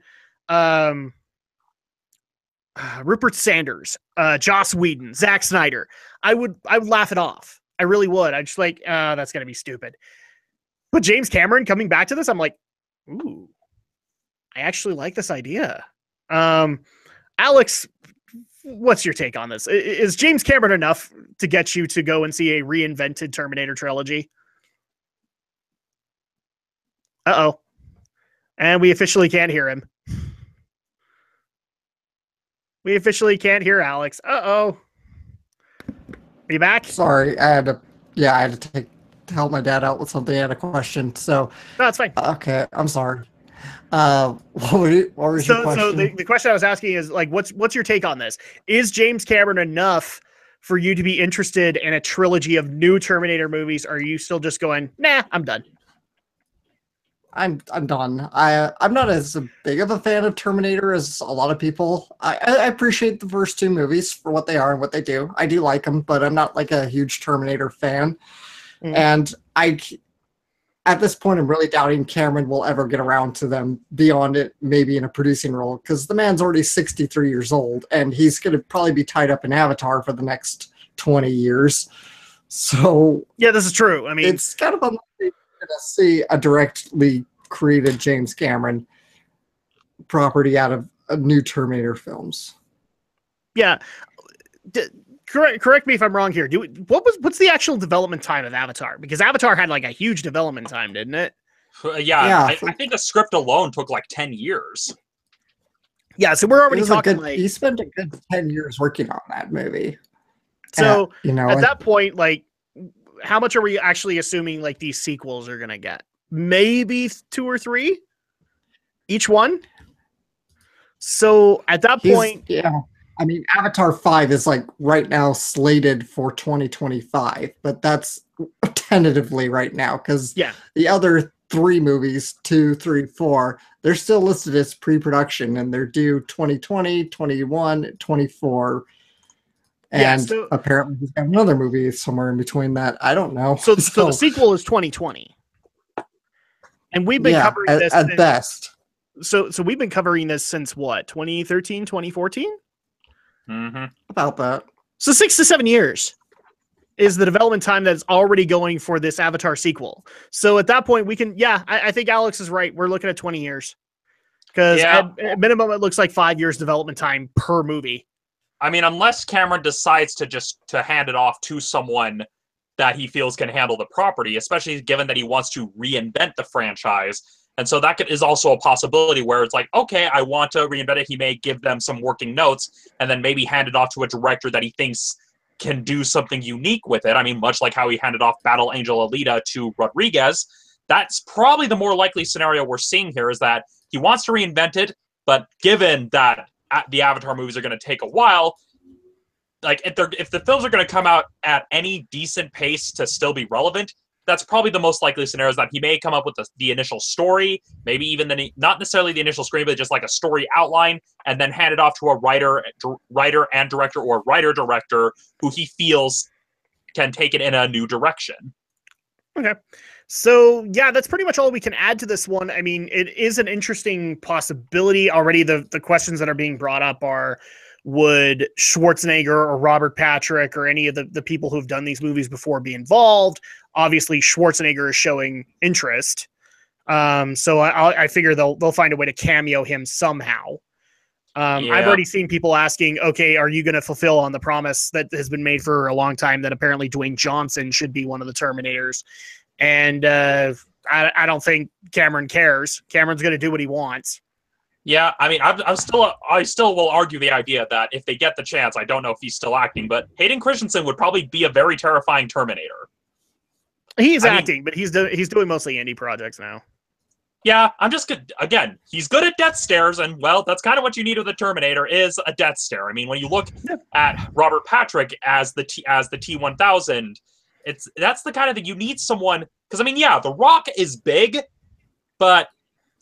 Rupert Sanders, Joss Whedon, Zack Snyder, I would laugh it off. I really would. I'd just like, that's going to be stupid. But James Cameron coming back to this, I'm like, ooh, I actually like this idea. Alex, what's your take on this? Is James Cameron enough to get you to go and see a reinvented Terminator trilogy? Uh-oh. And we officially can't hear him. We officially can't hear Alex. Uh-oh. Are you back? Sorry, I had to help my dad out with something. I had a question, so no, it's fine. Okay, I'm sorry. What was your question? So the question I was asking is like, what's your take on this? Is James Cameron enough for you to be interested in a trilogy of new Terminator movies? Or are you still just going, nah, I'm done? I'm done. I'm not as big of a fan of Terminator as a lot of people. I appreciate the first two movies for what they are and what they do. I do like them, but I'm not like a huge Terminator fan. And at this point, I'm really doubting Cameron will ever get around to them beyond it, maybe in a producing role, because the man's already 63 years old, and he's going to probably be tied up in Avatar for the next 20 years. So yeah, this is true. I mean, it's kind of unlikely to see a directly created James Cameron property out of new Terminator films. Yeah. Correct me if I'm wrong here. What's the actual development time of Avatar? Because Avatar had like a huge development time, didn't it? I think the script alone took like 10 years. Yeah, so we're already talking like he spent a good 10 years working on that movie. So at that point, like, how much are we actually assuming like these sequels are gonna get? Maybe 2 or 3 each one. So at that point, yeah, I mean, Avatar 5 is like right now slated for 2025, but that's tentatively right now because the other 3 movies, 2, 3, 4, they're still listed as pre-production and they're due 2020, 21, 24. And apparently he's got another movie somewhere in between that. I don't know. So the sequel is 2020. And we've been covering this at best. So we've been covering this since what? 2013, 2014? About that. So 6 to 7 years is the development time that's already going for this Avatar sequel. So at that point we can, I think Alex is right. We're looking at 20 years. Because at minimum it looks like 5 years development time per movie. I mean, unless Cameron decides to hand it off to someone that he feels can handle the property, especially given that he wants to reinvent the franchise. And so that is also a possibility where it's like, okay, I want to reinvent it. He may give them some working notes and then maybe hand it off to a director that he thinks can do something unique with it. I mean, much like how he handed off Battle Angel Alita to Rodriguez, that's probably the more likely scenario we're seeing here is that he wants to reinvent it, but given that the Avatar movies are going to take a while, like if the films are going to come out at any decent pace to still be relevant, that's probably the most likely scenario is that he may come up with the initial story, maybe even not necessarily the initial screenplay, but just like a story outline, and then hand it off to a writer and director or writer-director who he feels can take it in a new direction. Okay. So, yeah, that's pretty much all we can add to this one. I mean, it is an interesting possibility. Already the questions that are being brought up are, would Schwarzenegger or Robert Patrick or any of the people who've done these movies before be involved? Obviously, Schwarzenegger is showing interest. So I figure they'll find a way to cameo him somehow. I've already seen people asking, okay, are you going to fulfill on the promise that has been made for a long time that apparently Dwayne Johnson should be one of the Terminators? And I don't think Cameron cares. Cameron's going to do what he wants. Yeah, I mean, I still will argue the idea that if they get the chance, I don't know if he's still acting, but Hayden Christensen would probably be a very terrifying Terminator. He's acting, but he's doing mostly indie projects now. Yeah, I'm just good. Again, he's good at death stares, and well, that's kind of what you need with a Terminator is a death stare. I mean, when you look at Robert Patrick as the T-1000, That's the kind of thing you need someone, because I mean, yeah, The Rock is big, but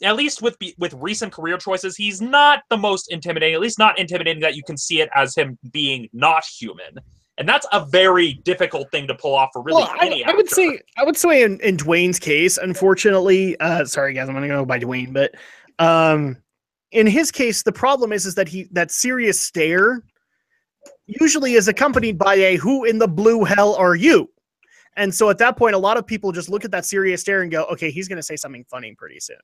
at least with recent career choices, he's not the most intimidating, at least not intimidating that you can see it as him being not human. And that's a very difficult thing to pull off for really any actor. I would say in Dwayne's case, unfortunately, sorry guys, I'm gonna go by Dwayne, but in his case, the problem is that that serious stare usually is accompanied by a "who in the blue hell are you?" And so at that point, a lot of people just look at that serious stare and go, okay, he's going to say something funny pretty soon.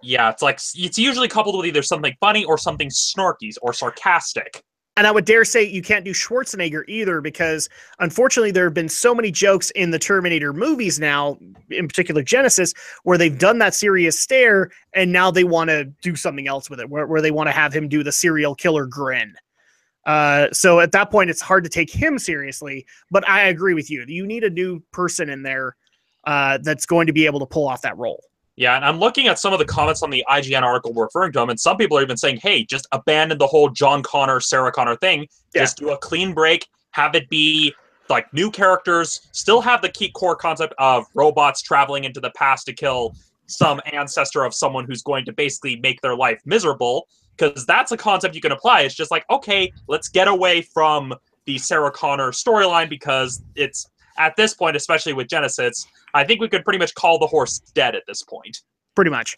Yeah, it's usually coupled with either something funny or something snarky or sarcastic. And I would dare say you can't do Schwarzenegger either, because unfortunately there have been so many jokes in the Terminator movies now, in particular Genesis, where they've done that serious stare and now they want to do something else with it, where they want to have him do the serial killer grin. So at that point, it's hard to take him seriously, but I agree with you. You need a new person in there that's going to be able to pull off that role. Yeah, and I'm looking at some of the comments on the IGN article referring to him, and some people are even saying, hey, just abandon the whole John Connor, Sarah Connor thing. Yeah. Just do a clean break, have it be like new characters, still have the key core concept of robots traveling into the past to kill some ancestor of someone who's going to basically make their life miserable, because that's a concept you can apply. It's just like, okay, let's get away from the Sarah Connor storyline, because it's, at this point, especially with Genesis, I think we could pretty much call the horse dead at this point. Pretty much.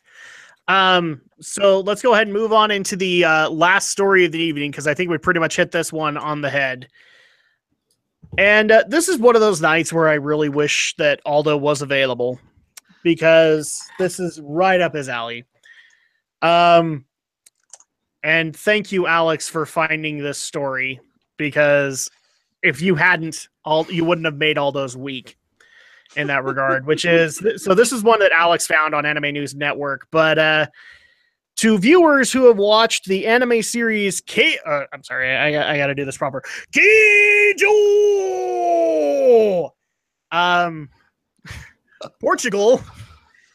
So let's go ahead and move on into the last story of the evening, because I think we pretty much hit this one on the head. And this is one of those nights where I really wish that Aldo was available, because this is right up his alley. And thank you, Alex, for finding this story, because if you hadn't, you wouldn't have made Aldo's week in that regard, which is, so this is one that Alex found on Anime News Network, but to viewers who have watched the anime series I'm sorry, I got to do this proper. Keijo! Portugal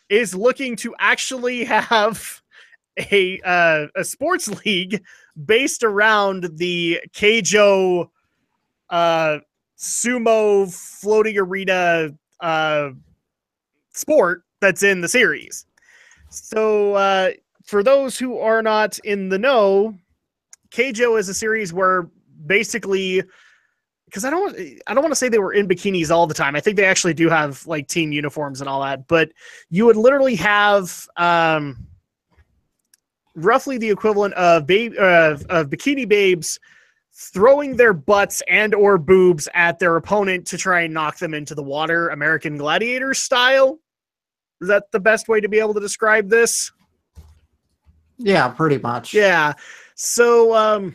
is looking to actually have a sports league based around the Keijo sumo floating arena sport that's in the series. So for those who are not in the know, Keijo is a series where basically, because I don't want to say they were in bikinis all the time. I think they actually do have like team uniforms and all that, but you would literally have roughly the equivalent of bikini babes throwing their butts and or boobs at their opponent to try and knock them into the water, American Gladiator style. Is that the best way to be able to describe this? Yeah, pretty much. Yeah. So,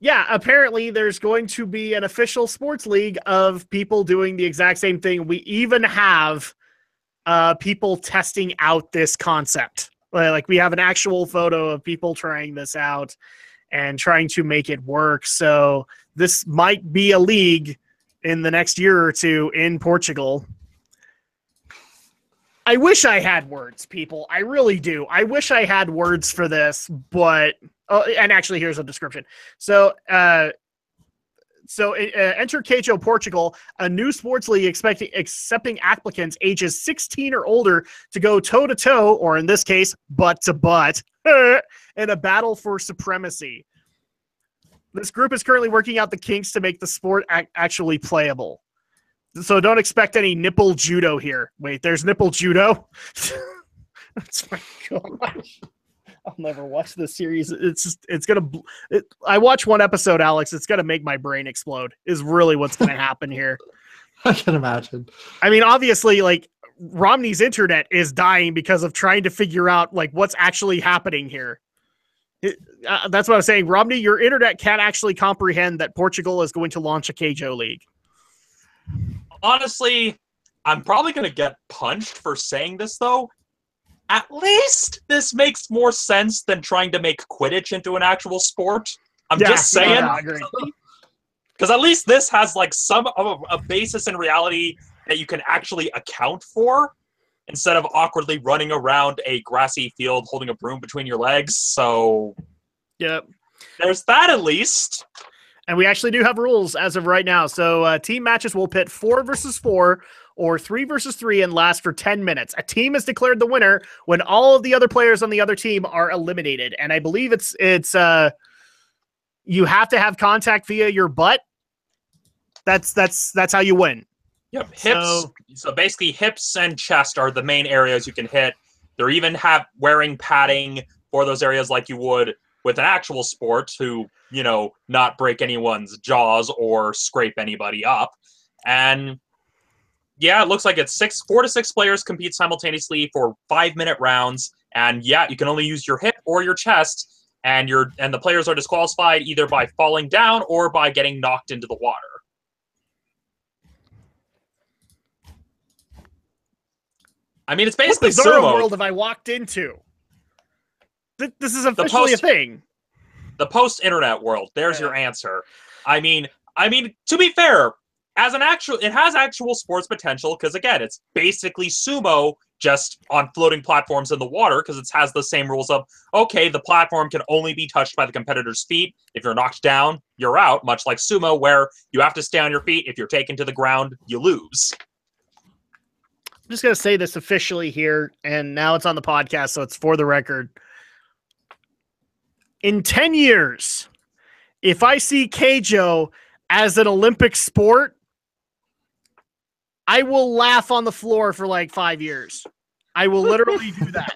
yeah, apparently there's going to be an official sports league of people doing the exact same thing. We even have people testing out this concept. Like we have an actual photo of people trying this out and trying to make it work. So this might be a league in the next year or two in Portugal. I wish I had words, people. I really do. I wish I had words for this, but and actually here's a description. So enter Keijo Portugal, a new sports league accepting applicants ages 16 or older to go toe-to-toe, or in this case, butt-to-butt, in a battle for supremacy. This group is currently working out the kinks to make the sport actually playable. So don't expect any nipple judo here. Wait, there's nipple judo? That's my gosh. I'll never watch this series. I watch one episode, Alex. It's going to make my brain explode, is really what's going to happen here. I can imagine. I mean, obviously, like, Romney's internet is dying because of trying to figure out, like, what's actually happening here. That's what I was saying. Romney, your internet can't actually comprehend that Portugal is going to launch a Keijo league. Honestly, I'm probably going to get punched for saying this, though. At least this makes more sense than trying to make Quidditch into an actual sport. I'm just saying. Because at least this has like some of a basis in reality that you can actually account for, instead of awkwardly running around a grassy field holding a broom between your legs. So, yep, there's that at least. And we actually do have rules as of right now. So team matches will pit 4 versus 4 or 3 versus 3 and last for 10 minutes. A team is declared the winner when all of the other players on the other team are eliminated. And I believe it's you have to have contact via your butt. That's how you win. Yep, hips. So basically, hips and chest are the main areas you can hit. They're even wearing padding for those areas like you would with an actual sport to, not break anyone's jaws or scrape anybody up. And yeah, it looks like it's 4 to 6 players compete simultaneously for 5-minute rounds. And yeah, you can only use your hip or your chest, and the players are disqualified either by falling down or by getting knocked into the water. I mean, it's basically what bizarre sumo. World have I walked into? This is officially a thing. The post-internet world. There's your answer. I mean, to be fair, it has actual sports potential because again, it's basically sumo just on floating platforms in the water because it has the same rules of okay, the platform can only be touched by the competitor's feet. If you're knocked down, you're out. Much like sumo, where you have to stay on your feet. If you're taken to the ground, you lose. I'm just going to say this officially here, and now it's on the podcast, so it's for the record. In 10 years, if I see Keijo as an Olympic sport, I will laugh on the floor for like 5 years. I will literally do that.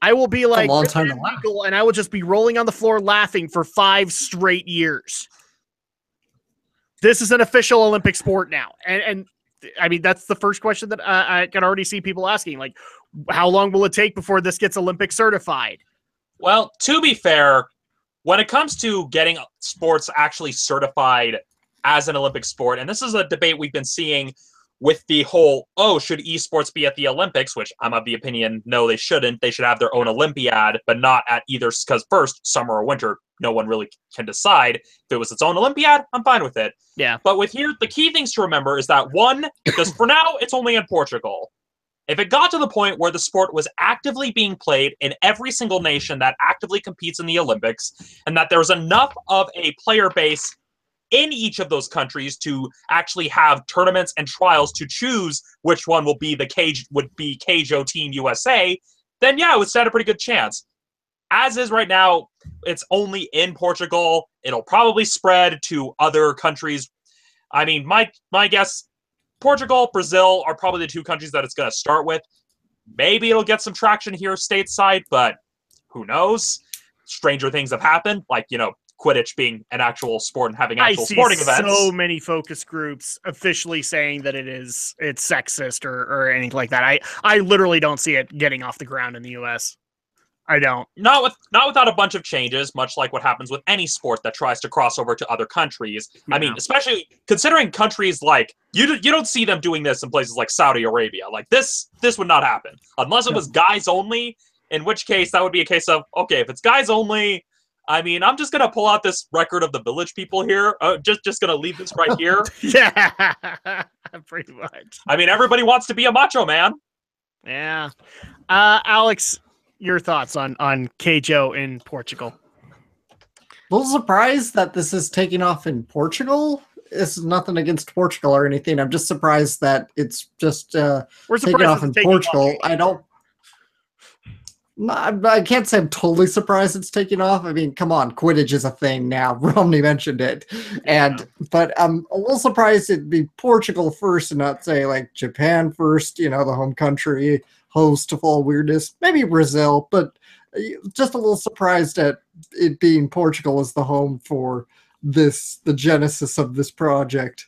I will be like, and I will just be rolling on the floor laughing for 5 straight years. This is an official Olympic sport now. And I mean, that's the first question that I can already see people asking. Like, how long will it take before this gets Olympic certified? Well, to be fair, when it comes to getting sports actually certified as an Olympic sport, and this is a debate we've been seeing with the whole, should esports be at the Olympics, which I'm of the opinion, no, they shouldn't. They should have their own Olympiad, but not at either, because first, summer or winter, no one really can decide. If it was its own Olympiad, I'm fine with it. Yeah. But with here, the key things to remember is that one, because for now, it's only in Portugal. If it got to the point where the sport was actively being played in every single nation that actively competes in the Olympics, and that there's enough of a player base in each of those countries to actually have tournaments and trials to choose which one would be Keijo Team USA, then yeah, it would stand a pretty good chance. As is right now, it's only in Portugal. It'll probably spread to other countries. I mean, my guess, Portugal, Brazil are probably the 2 countries that it's going to start with. Maybe it'll get some traction here stateside, but who knows? Stranger things have happened, like, Quidditch being an actual sport and having actual sporting events. So many focus groups officially saying that it's sexist or anything like that. I literally don't see it getting off the ground in the US. I don't. Not without a bunch of changes, much like what happens with any sport that tries to cross over to other countries. Yeah. I mean, especially considering countries like you don't see them doing this in places like Saudi Arabia. Like this would not happen unless it was guys only. In which case, that would be a case of okay, if it's guys only. I mean, I'm just gonna pull out this record of the Village People here. Just gonna leave this right here. Yeah, pretty much. I mean, everybody wants to be a macho man. Yeah, Alex. Your thoughts on Keijo in Portugal? A little surprised that this is taking off in Portugal. It's nothing against Portugal or anything. I'm just surprised that it's just taking off in Portugal. I can't say I'm totally surprised it's taking off. I mean, come on, Quidditch is a thing now. Romney mentioned it, but I'm a little surprised it'd be Portugal first and not say like Japan first. The home country. Host of all weirdness, maybe Brazil, but just a little surprised at it being Portugal as the home for the genesis of this project.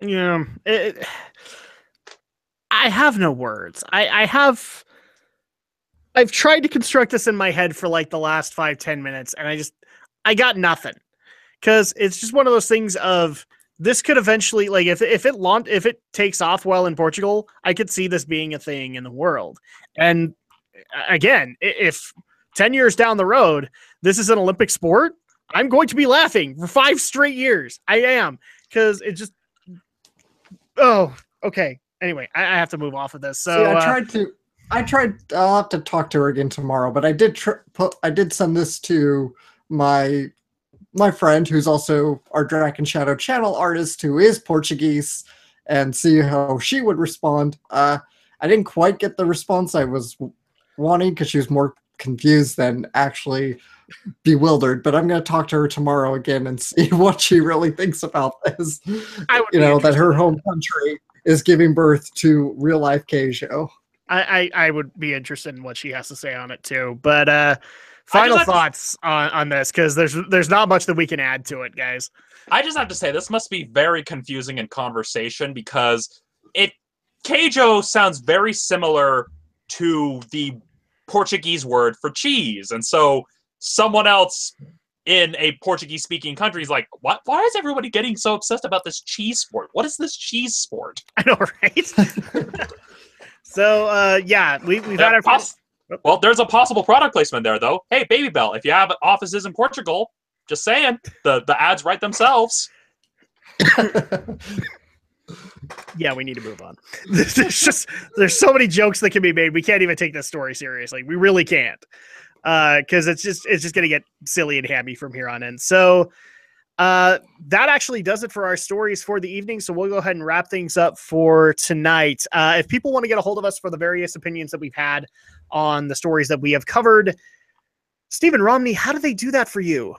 Yeah, I have no words. I've tried to construct this in my head for like the last 5-10 minutes, and I got nothing because it's just one of those things of. This could eventually, like, if it takes off well in Portugal, I could see this being a thing in the world. And again, if 10 years down the road, this is an Olympic sport, I'm going to be laughing for 5 straight years. I am, because it just. Oh, okay. Anyway, I have to move off of this. So I tried. I'll have to talk to her again tomorrow, but I did send this to my my friend, who's also our Dragon Shadow channel artist, who is Portuguese, and see how she would respond. I didn't quite get the response I was wanting because she was more confused than actually bewildered, but I'm going to talk to her tomorrow again and see what she really thinks about this. That her home country is giving birth to real life Keijo. I would be interested in what she has to say on it too. But final thoughts on this, because there's not much that we can add to it, guys. I just have to say this must be very confusing in conversation because Keijo sounds very similar to the Portuguese word for cheese, and so someone else in a Portuguese-speaking country is like, "What? Why is everybody getting so obsessed about this cheese sport? What is this cheese sport?" I know, right? So, we've had our... Well, there's a possible product placement there, though. Hey, Baby Bell, if you have offices in Portugal, just saying, the ads write themselves. Yeah, we need to move on. There's so many jokes that can be made. We can't even take this story seriously. We really can't, because it's just gonna get silly and hammy from here on in. So that actually does it for our stories for the evening. So we'll go ahead and wrap things up for tonight. If people want to get a hold of us for the various opinions that we've had on the stories that we have covered, Stephen Romney, how do they do that for you?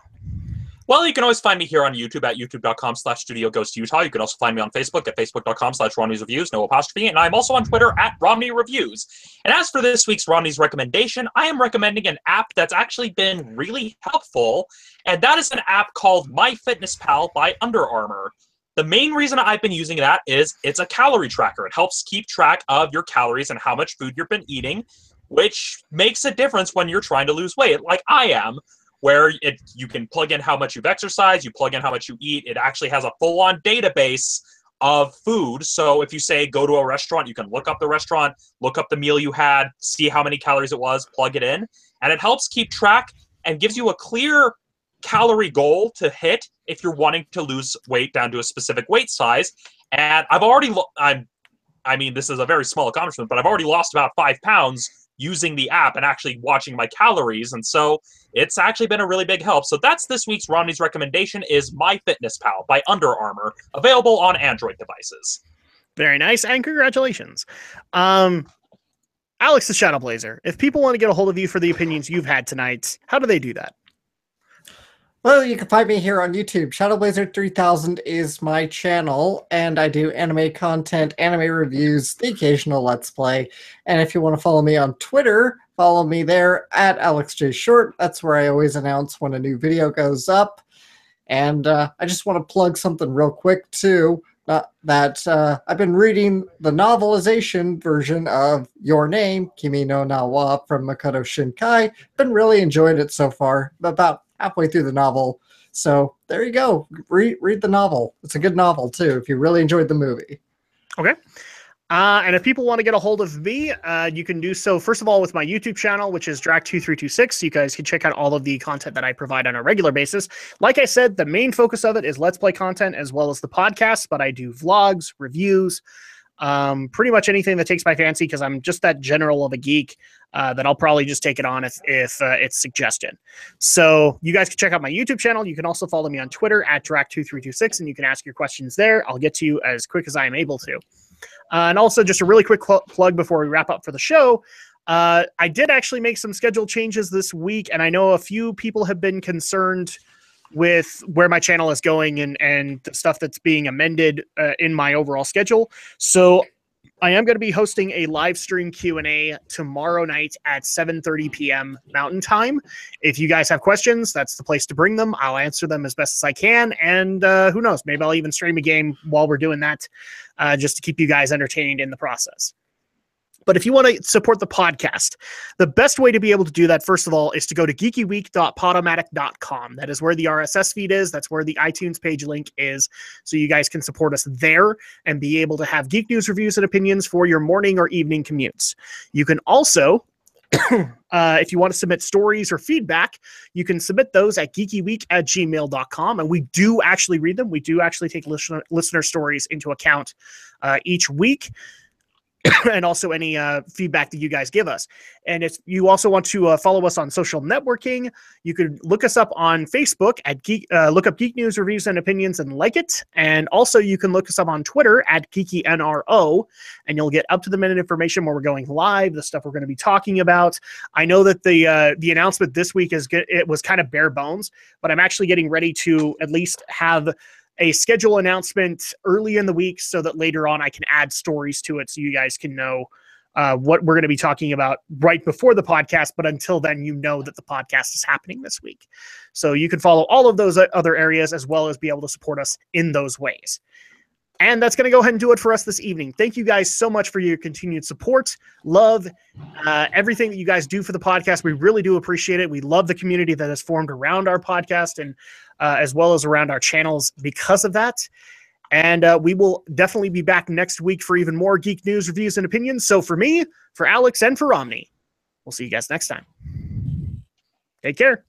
Well, you can always find me here on YouTube at youtube.com/StudioGhostUtah. You can also find me on Facebook at facebook.com/Romney'sReviews, no apostrophe. And I'm also on Twitter at Romney Reviews. And as for this week's Romney's recommendation, I am recommending an app that's actually been really helpful. And that is an app called MyFitnessPal by Under Armour. The main reason I've been using that is it's a calorie tracker. It helps keep track of your calories and how much food you've been eating, which makes a difference when you're trying to lose weight, like I am, where you can plug in how much you've exercised, you plug in how much you eat. It actually has a full-on database of food. So if you say go to a restaurant, you can look up the restaurant, look up the meal you had, see how many calories it was, plug it in. And it helps keep track and gives you a clear calorie goal to hit if you're wanting to lose weight down to a specific weight size. And this is a very small accomplishment, but I've already lost about 5 pounds using the app and actually watching my calories. And so it's actually been a really big help. So that's this week's Romney's recommendation is MyFitnessPal by Under Armour, available on Android devices. Very nice, and congratulations. Alex the Shadow Blazer, if people want to get a hold of you for the opinions you've had tonight, how do they do that? Well, you can find me here on YouTube. Shadowblazer 3000 is my channel, and I do anime content, anime reviews, the occasional Let's Play. And if you want to follow me on Twitter, follow me there at AlexJShort. That's where I always announce when a new video goes up. And I just want to plug something real quick, too. I've been reading the novelization version of Your Name, Kimi no Na wa from Makoto Shinkai. Been really enjoying it so far. About halfway through the novel. So there you go. Read the novel. It's a good novel, too, if you really enjoyed the movie. Okay. And if people want to get a hold of me, you can do so, first of all, with my YouTube channel, which is Drac2326. You guys can check out all of the content that I provide on a regular basis. Like I said, the main focus of it is Let's Play content as well as the podcast, but I do vlogs, reviews, pretty much anything that takes my fancy, because I'm just that general of a geek that I'll probably just take it on if it's suggested. So you guys can check out my YouTube channel. You can also follow me on Twitter at Drac2326, and you can ask your questions there. I'll get to you as quick as I am able to. And also, just a really quick plug before we wrap up for the show. I did actually make some schedule changes this week, and I know a few people have been concerned with where my channel is going and the stuff that's being amended in my overall schedule. So I am going to be hosting a live stream Q&A tomorrow night at 7:30 p.m. Mountain Time. If you guys have questions, that's the place to bring them. I'll answer them as best as I can. And who knows, maybe I'll even stream a game while we're doing that, just to keep you guys entertained in the process. But if you want to support the podcast, the best way to be able to do that, first of all, is to go to geekyweek.podomatic.com. That is where the RSS feed is. That's where the iTunes page link is. So you guys can support us there and be able to have geek news, reviews, and opinions for your morning or evening commutes. You can also, if you want to submit stories or feedback, you can submit those at geekyweek@gmail.com. And we do actually read them. We do actually take listener stories into account each week. and also any feedback that you guys give us. And if you also want to follow us on social networking, you could look us up on Facebook at Geek, look up Geek News Reviews and Opinions and like it. And also you can look us up on Twitter at GeekyNRO, and you'll get up-to-the-minute information where we're going live, the stuff we're going to be talking about. I know that the announcement this week it was kind of bare bones, but I'm actually getting ready to at least have a schedule announcement early in the week so that later on I can add stories to it so you guys can know what we're going to be talking about right before the podcast. But until then, you know that the podcast is happening this week. So you can follow all of those other areas as well as be able to support us in those ways. And that's going to go ahead and do it for us this evening. Thank you guys so much for your continued support, love, everything that you guys do for the podcast. We really do appreciate it. We love the community that has formed around our podcast and as well as around our channels because of that. And we will definitely be back next week for even more Geek News, Reviews, and Opinions. So for me, for Alex, and for Romney, we'll see you guys next time. Take care.